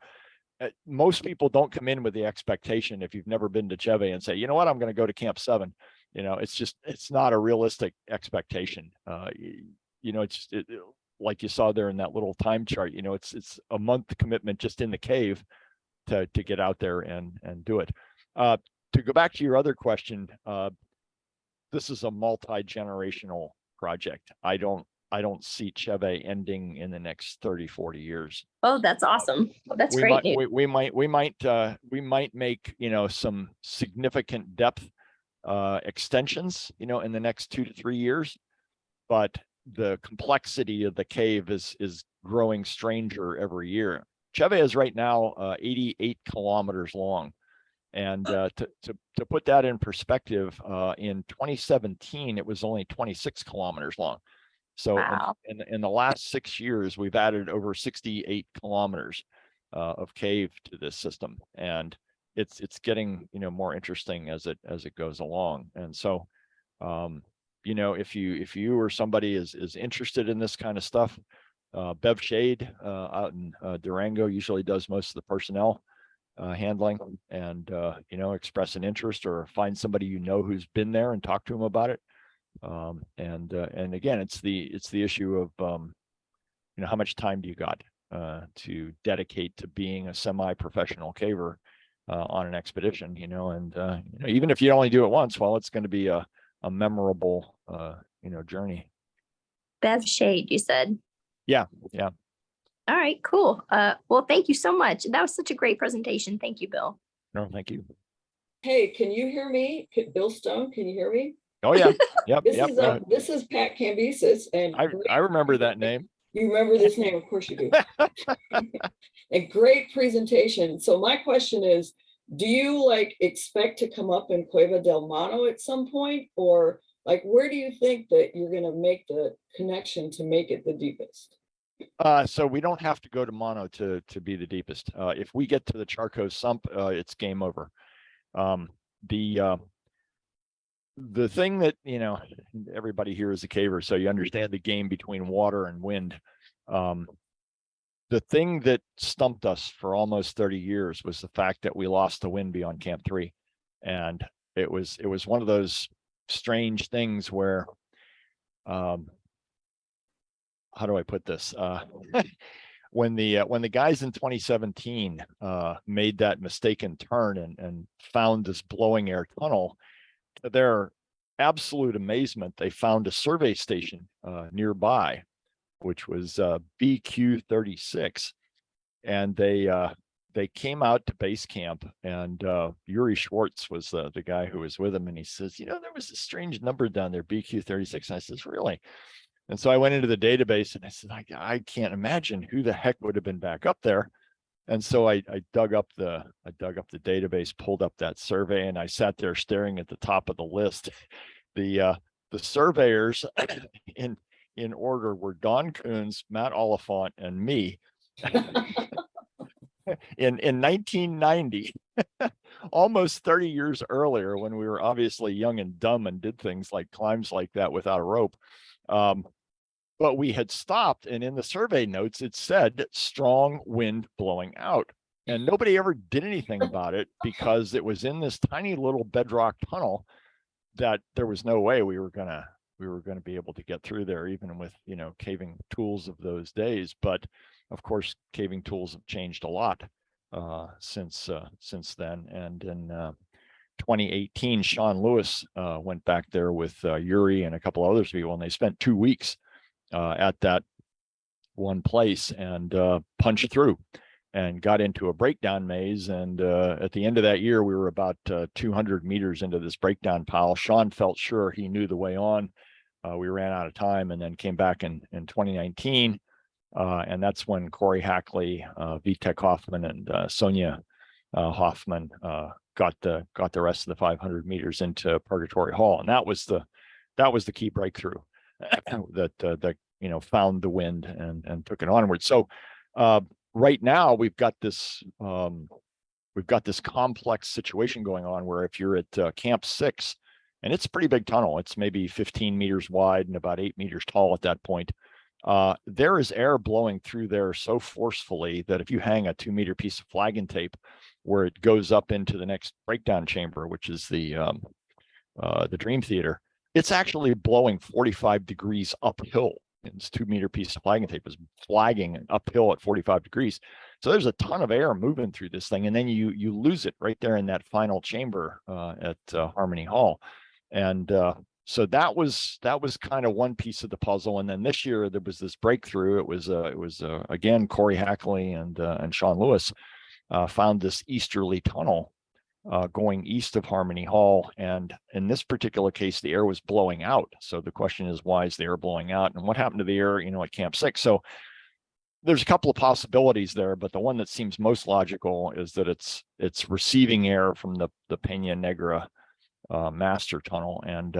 Most people don't come in with the expectation, if you've never been to Cheve, and say, you know what, I'm going to go to camp 7. You know, it's not a realistic expectation. You know, it's like you saw there in that little time chart. You know, it's a month commitment just in the cave to get out there and do it. To go back to your other question, this is a multi-generational project. I don't see Cheve ending in the next 30, 40 years. Oh, that's awesome. That's we great might, news. we might make, you know, some significant depth extensions, you know, in the next 2 to 3 years, but the complexity of the cave is growing stranger every year. Cheve is right now 88 kilometers long. And to put that in perspective, in 2017, it was only 26 kilometers long. So Wow. in the last 6 years, we've added over 68 kilometers of cave to this system, and it's getting, you know, more interesting as it goes along. And so, you know, if you or somebody is interested in this kind of stuff, Bev Shade out in Durango usually does most of the personnel handling, and you know, express an interest or find somebody you know who's been there and talk to them about it. And again, it's the issue of you know, how much time do you got to dedicate to being a semi-professional caver on an expedition, you know, and you know, even if you only do it once, well, it's going to be a memorable you know, journey. Bev Shade, you said. Yeah. All right, cool. Well, thank you so much. That was such a great presentation. Thank you, Bill. No, thank you. Hey, can you hear me? Bill Stone, can you hear me? Oh yeah. Yep. This is Pat Cambyses, and I remember that name. you remember this name, of course you do. A great presentation. So my question is, do you like expect to come up in Cueva del Mano at some point, or like where do you think that you're going to make the connection to make it the deepest? So we don't have to go to Mono to be the deepest. If we get to the Charco sump, it's game over. The thing that, you know, everybody here is a caver, so you understand the game between water and wind. The thing that stumped us for almost 30 years was the fact that we lost the wind beyond Camp 3. And it was one of those strange things where, how do I put this? When the guys in 2017 made that mistaken turn and found this blowing air tunnel, to their absolute amazement, they found a survey station nearby, which was BQ-36, and they came out to base camp, and Yuri Schwartz was the guy who was with him, and he says, you know, there was a strange number down there, BQ-36. And I says, really? And so I went into the database and I said, I can't imagine who the heck would have been back up there. And so I dug up the database, pulled up that survey, and I sat there staring at the top of the list. The surveyors in order were Don Coons, Matt Oliphant, and me. In 1990, almost 30 years earlier, when we were obviously young and dumb and did things like climbs like that without a rope. But we had stopped, and in the survey notes, it said strong wind blowing out, and nobody ever did anything about it because it was in this tiny little bedrock tunnel that there was no way we were gonna be able to get through there, even with, you know, caving tools of those days. But of course, caving tools have changed a lot since then. And in 2018, Sean Lewis went back there with Yuri and a couple other people, and they spent 2 weeks at that one place and punched through. and got into a breakdown maze. And at the end of that year, we were about 200 meters into this breakdown pile. Sean felt sure he knew the way on. We ran out of time and then came back in 2019. And that's when Corey Hackley, Vitek Hoffman, and Sonia Hoffman got the rest of the 500 meters into Purgatory Hall. And that was the key breakthrough that found the wind and took it onward. So right now we've got this complex situation going on where if you're at Camp 6, and it's a pretty big tunnel, it's maybe 15 meters wide and about 8 meters tall at that point. There is air blowing through there so forcefully that if you hang a 2-meter piece of flagon tape where it goes up into the next breakdown chamber, which is the Dream Theater, it's actually blowing 45 degrees uphill. And this 2-meter piece of flagon tape is flagging uphill at 45 degrees. So there's a ton of air moving through this thing, and then you lose it right there in that final chamber at Harmony Hall. And so that was kind of one piece of the puzzle. And then this year there was this breakthrough. It was again Corey Hackley and Sean Lewis found this easterly tunnel going east of Harmony Hall. And in this particular case, the air was blowing out. So the question is, why is the air blowing out? And what happened to the air, at Camp 6? So there's a couple of possibilities there, but the one that seems most logical is that it's receiving air from the Peña Negra master tunnel. And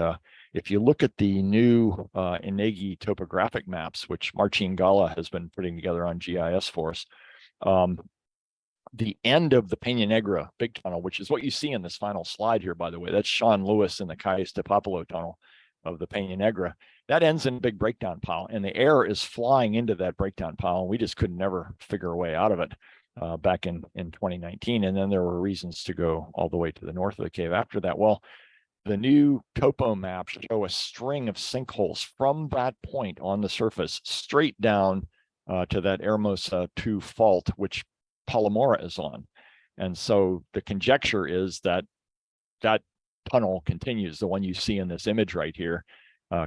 if you look at the new INEGI topographic maps, which Marcin Gala has been putting together on GIS for us, the end of the Peña Negra big tunnel, which is what you see in this final slide here, by the way, that's Sean Lewis in the Cayes de Papalo tunnel of the Peña Negra. That ends in a big breakdown pile, and the air is flying into that breakdown pile. And we just could never figure a way out of it back in 2019. And then there were reasons to go all the way to the north of the cave after that. Well, the new topo maps show a string of sinkholes from that point on the surface straight down to that Hermosa 2 fault, which Palomora is on. And so the conjecture is that that tunnel continues, the one you see in this image right here,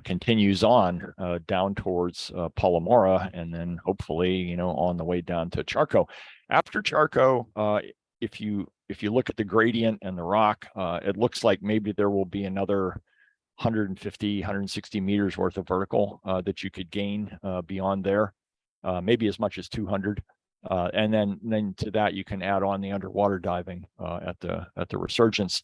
continues on down towards Palomora, and then hopefully, on the way down to Charco. After Charco, if you look at the gradient and the rock, it looks like maybe there will be another 150, 160 meters worth of vertical that you could gain beyond there, maybe as much as 200. And then to that you can add on the underwater diving at the Resurgence.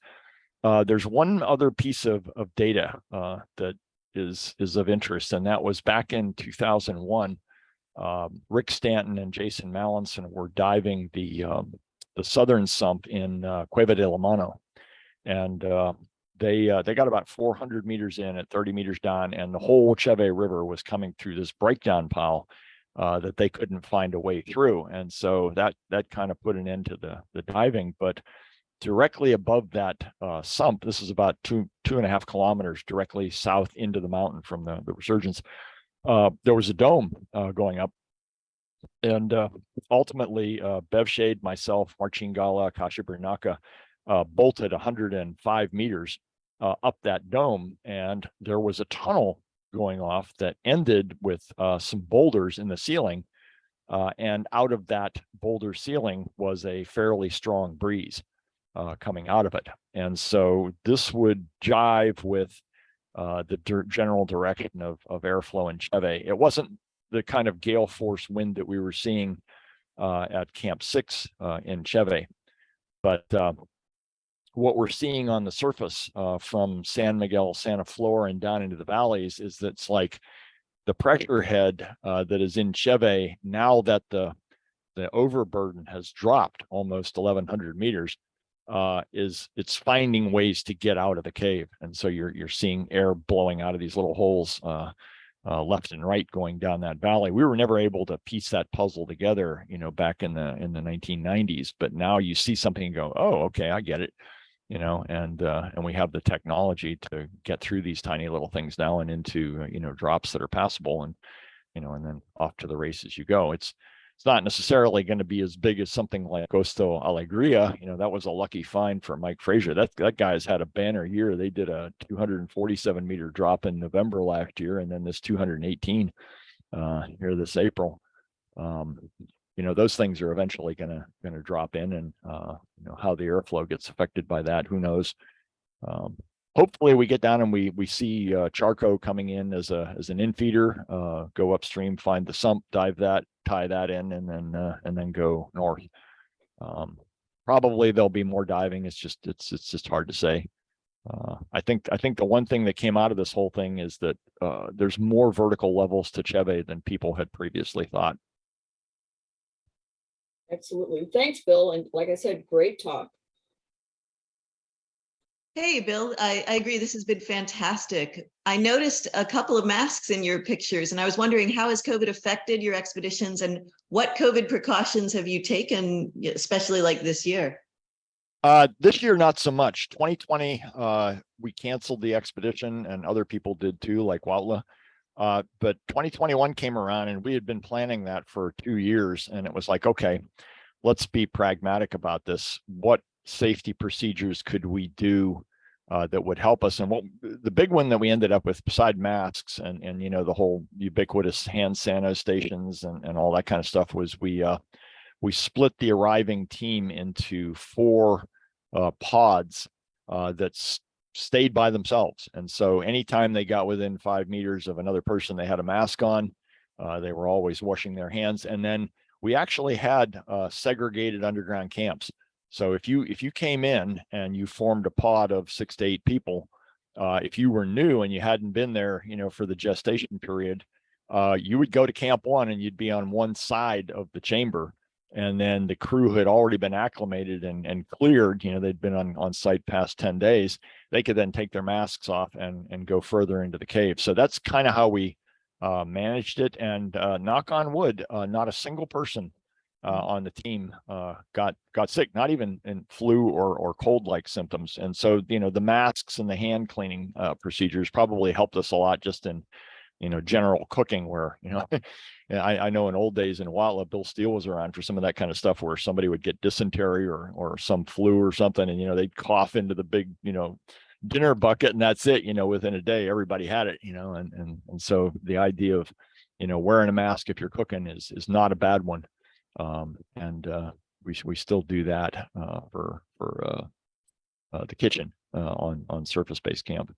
There's one other piece of data that is of interest, and that was back in 2001. Rick Stanton and Jason Mallinson were diving the southern sump in Cueva de la Mano, and they got about 400 meters in at 30 meters down, and the whole Cheve River was coming through this breakdown pile that they couldn't find a way through. And so that kind of put an end to the diving. But directly above that sump, this is about 2.5 kilometers directly south into the mountain from the Resurgence, there was a dome going up. And ultimately, Bev Shade, myself, Marcin Gala, Kasia Bernaka bolted 105 meters up that dome, and there was a tunnel going off that ended with some boulders in the ceiling, and out of that boulder ceiling was a fairly strong breeze coming out of it. And so this would jive with the general direction of airflow in Cheve. It wasn't the kind of gale force wind that we were seeing at Camp 6 in Cheve, but what we're seeing on the surface from San Miguel, Santa Flora, and down into the valleys is that it's like the pressure head that is in Cheve, now that the overburden has dropped almost 1,100 meters, it's finding ways to get out of the cave. And so you're seeing air blowing out of these little holes left and right going down that valley. We were never able to piece that puzzle together, back in the 1990s, but now you see something and go, oh, okay, I get it. And we have the technology to get through these tiny little things now and into, drops that are passable, and then off to the races you go. It's not necessarily going to be as big as something like Costa Alegria. That was a lucky find for Mike Frazier. That guy's had a banner year. They did a 247 meter drop in November last year, and then this 218 here this April. those things are eventually going to drop in, and how the airflow gets affected by that, who knows. Hopefully we get down and we see charco coming in as an infeeder, go upstream, find the sump, dive that, tie that in, and then go north. Probably there'll be more diving. It's just hard to say. I think the one thing that came out of this whole thing is that there's more vertical levels to Cheve than people had previously thought. Absolutely. Thanks, Bill. And like I said, great talk. Hey, Bill, I agree. This has been fantastic. I noticed a couple of masks in your pictures, and I was wondering, how has COVID affected your expeditions, and what COVID precautions have you taken, especially like this year? This year, not so much. 2020, we canceled the expedition, and other people did too, like Huautla. But 2021 came around, and we had been planning that for 2 years, and it was like, okay, let's be pragmatic about this. What safety procedures could we do that would help us? And the big one that we ended up with, beside masks and the whole ubiquitous hand sanitizer stations and all that kind of stuff, was we split the arriving team into 4 pods that stayed by themselves. And so anytime they got within 5 meters of another person, they had a mask on. They were always washing their hands. And then we actually had segregated underground camps. So if you came in and you formed a pod of 6 to 8 people, if you were new and you hadn't been there, for the gestation period, you would go to camp 1 and you'd be on one side of the chamber. And then the crew had already been acclimated and cleared, they'd been on site past 10 days. They could then take their masks off and go further into the cave. So that's kind of how we managed it. And knock on wood, not a single person on the team got sick, not even in flu or cold-like symptoms. And so, the masks and the hand cleaning procedures probably helped us a lot, just in, general cooking, where, I know in old days in Huautla, Bill Steele was around for some of that kind of stuff, where somebody would get dysentery or some flu or something, and, they'd cough into the big, dinner bucket, and that's it. Within a day, everybody had it, and so the idea of, wearing a mask if you're cooking is not a bad one. And we still do that for the kitchen on surface base camp.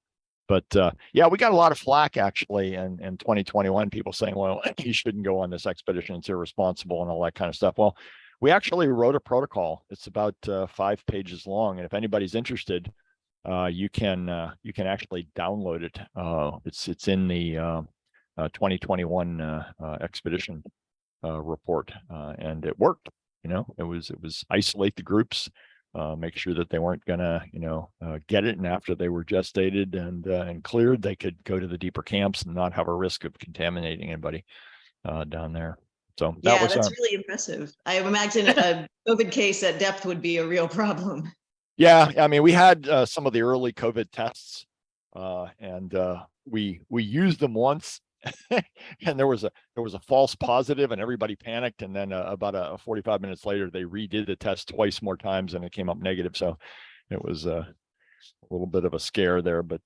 But yeah, we got a lot of flack actually in 2021, people saying, well, you shouldn't go on this expedition, it's irresponsible and all that kind of stuff. Well, we actually wrote a protocol. It's about 5 pages long, and if anybody's interested, you can actually download it. It's in the 2021 expedition report, and it worked. It was isolate the groups, make sure that they weren't gonna get it, and after they were gestated and cleared, they could go to the deeper camps and not have a risk of contaminating anybody down there. So that's really impressive. I imagine a COVID case at depth would be a real problem. Yeah, I mean, we had some of the early COVID tests, and we used them once. And there was a false positive, and everybody panicked. And then about 45 minutes later, they redid the test twice more times, and it came up negative. So it was a little bit of a scare there. But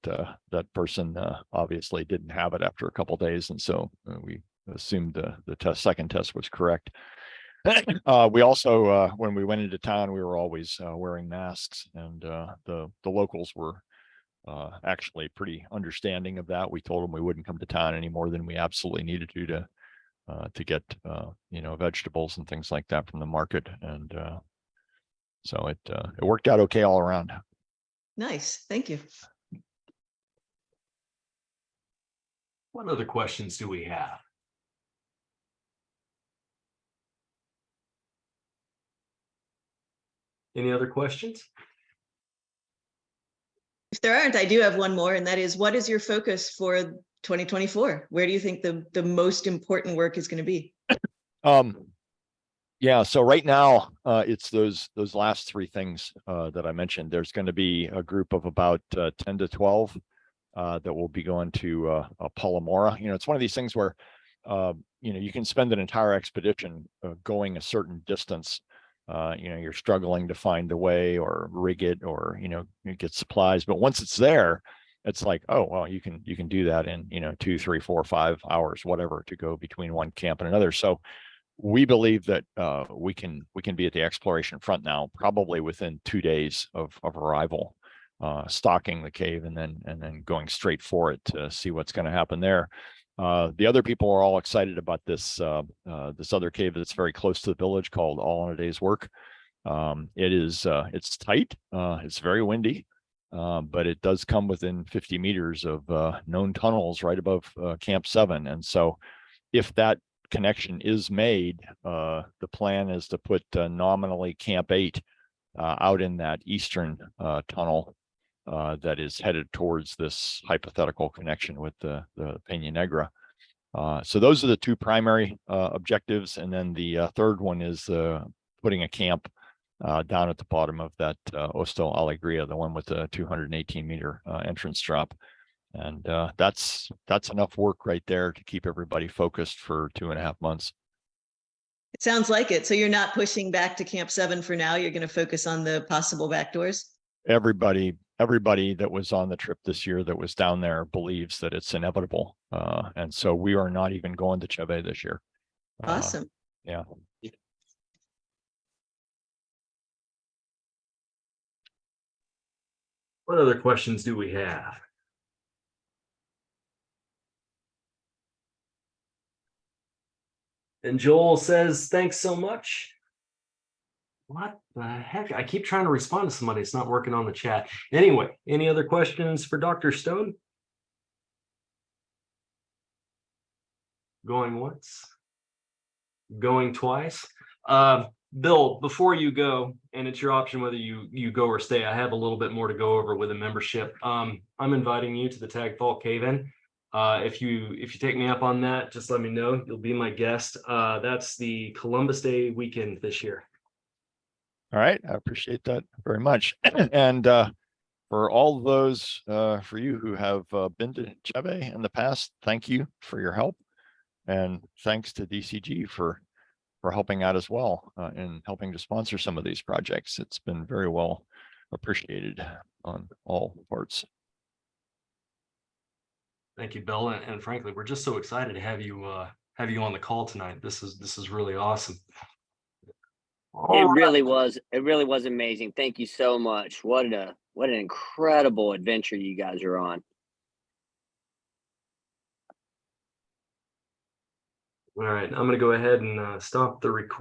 that person obviously didn't have it after a couple of days, and so we assumed the second test was correct. We also, when we went into town, we were always wearing masks, and the locals were actually pretty understanding of that. We told them we wouldn't come to town any more than we absolutely needed to get vegetables and things like that from the market, and so it worked out okay all around. Nice, thank you. What other questions do we have? Any other questions? If there aren't, I do have one more, and that is, what is your focus for 2024? Where do you think the most important work is going to be? Yeah, so right now it's those last 3 things that I mentioned. There's going to be a group of about 10 to 12 that will be going to Palomora. It's one of these things where you can spend an entire expedition going a certain distance. You're struggling to find the way or rig it or get supplies, but once it's there, it's like, oh well, you can do that in 2, 3, 4, 5 hours, whatever, to go between one camp and another. So we believe that we can be at the exploration front now, probably within 2 days of arrival, stalking the cave and then going straight for it to see what's going to happen there. The other people are all excited about this this other cave that's very close to the village called All in a Day's Work. It's tight, it's very windy, but it does come within 50 meters of known tunnels right above Camp 7. And so if that connection is made, the plan is to put nominally Camp 8 out in that eastern tunnel that is headed towards this hypothetical connection with the Peña Negra. So those are the two primary objectives. And then the third one is putting a camp down at the bottom of that Osto Alegria, the one with the 218-meter entrance drop. And that's enough work right there to keep everybody focused for 2.5 months. It sounds like it. So you're not pushing back to Camp 7 for now. You're going to focus on the possible backdoors. Everybody that was on the trip this year that was down there believes that it's inevitable. And so we are not even going to Cheve this year. Awesome. Yeah. What other questions do we have? And Joel says, thanks so much. What the heck? I keep trying to respond to somebody. It's not working on the chat. Anyway, any other questions for Dr. Stone? Going once? Going twice? Bill, before you go, and it's your option whether you go or stay, I have a little bit more to go over with a membership. I'm inviting you to the Tag Fall Cave-In. If you take me up on that, just let me know. You'll be my guest. That's the Columbus Day weekend this year. All right, I appreciate that very much. And for all those for you who have been to Cheve in the past, thank you for your help, and thanks to DCG for helping out as well in helping to sponsor some of these projects. It's been very well appreciated on all parts. Thank you, Bill, and frankly, we're just so excited to have you on the call tonight. This is really awesome. It really was amazing. Thank you so much. What an incredible adventure you guys are on. All right, I'm going to go ahead and stop the recording.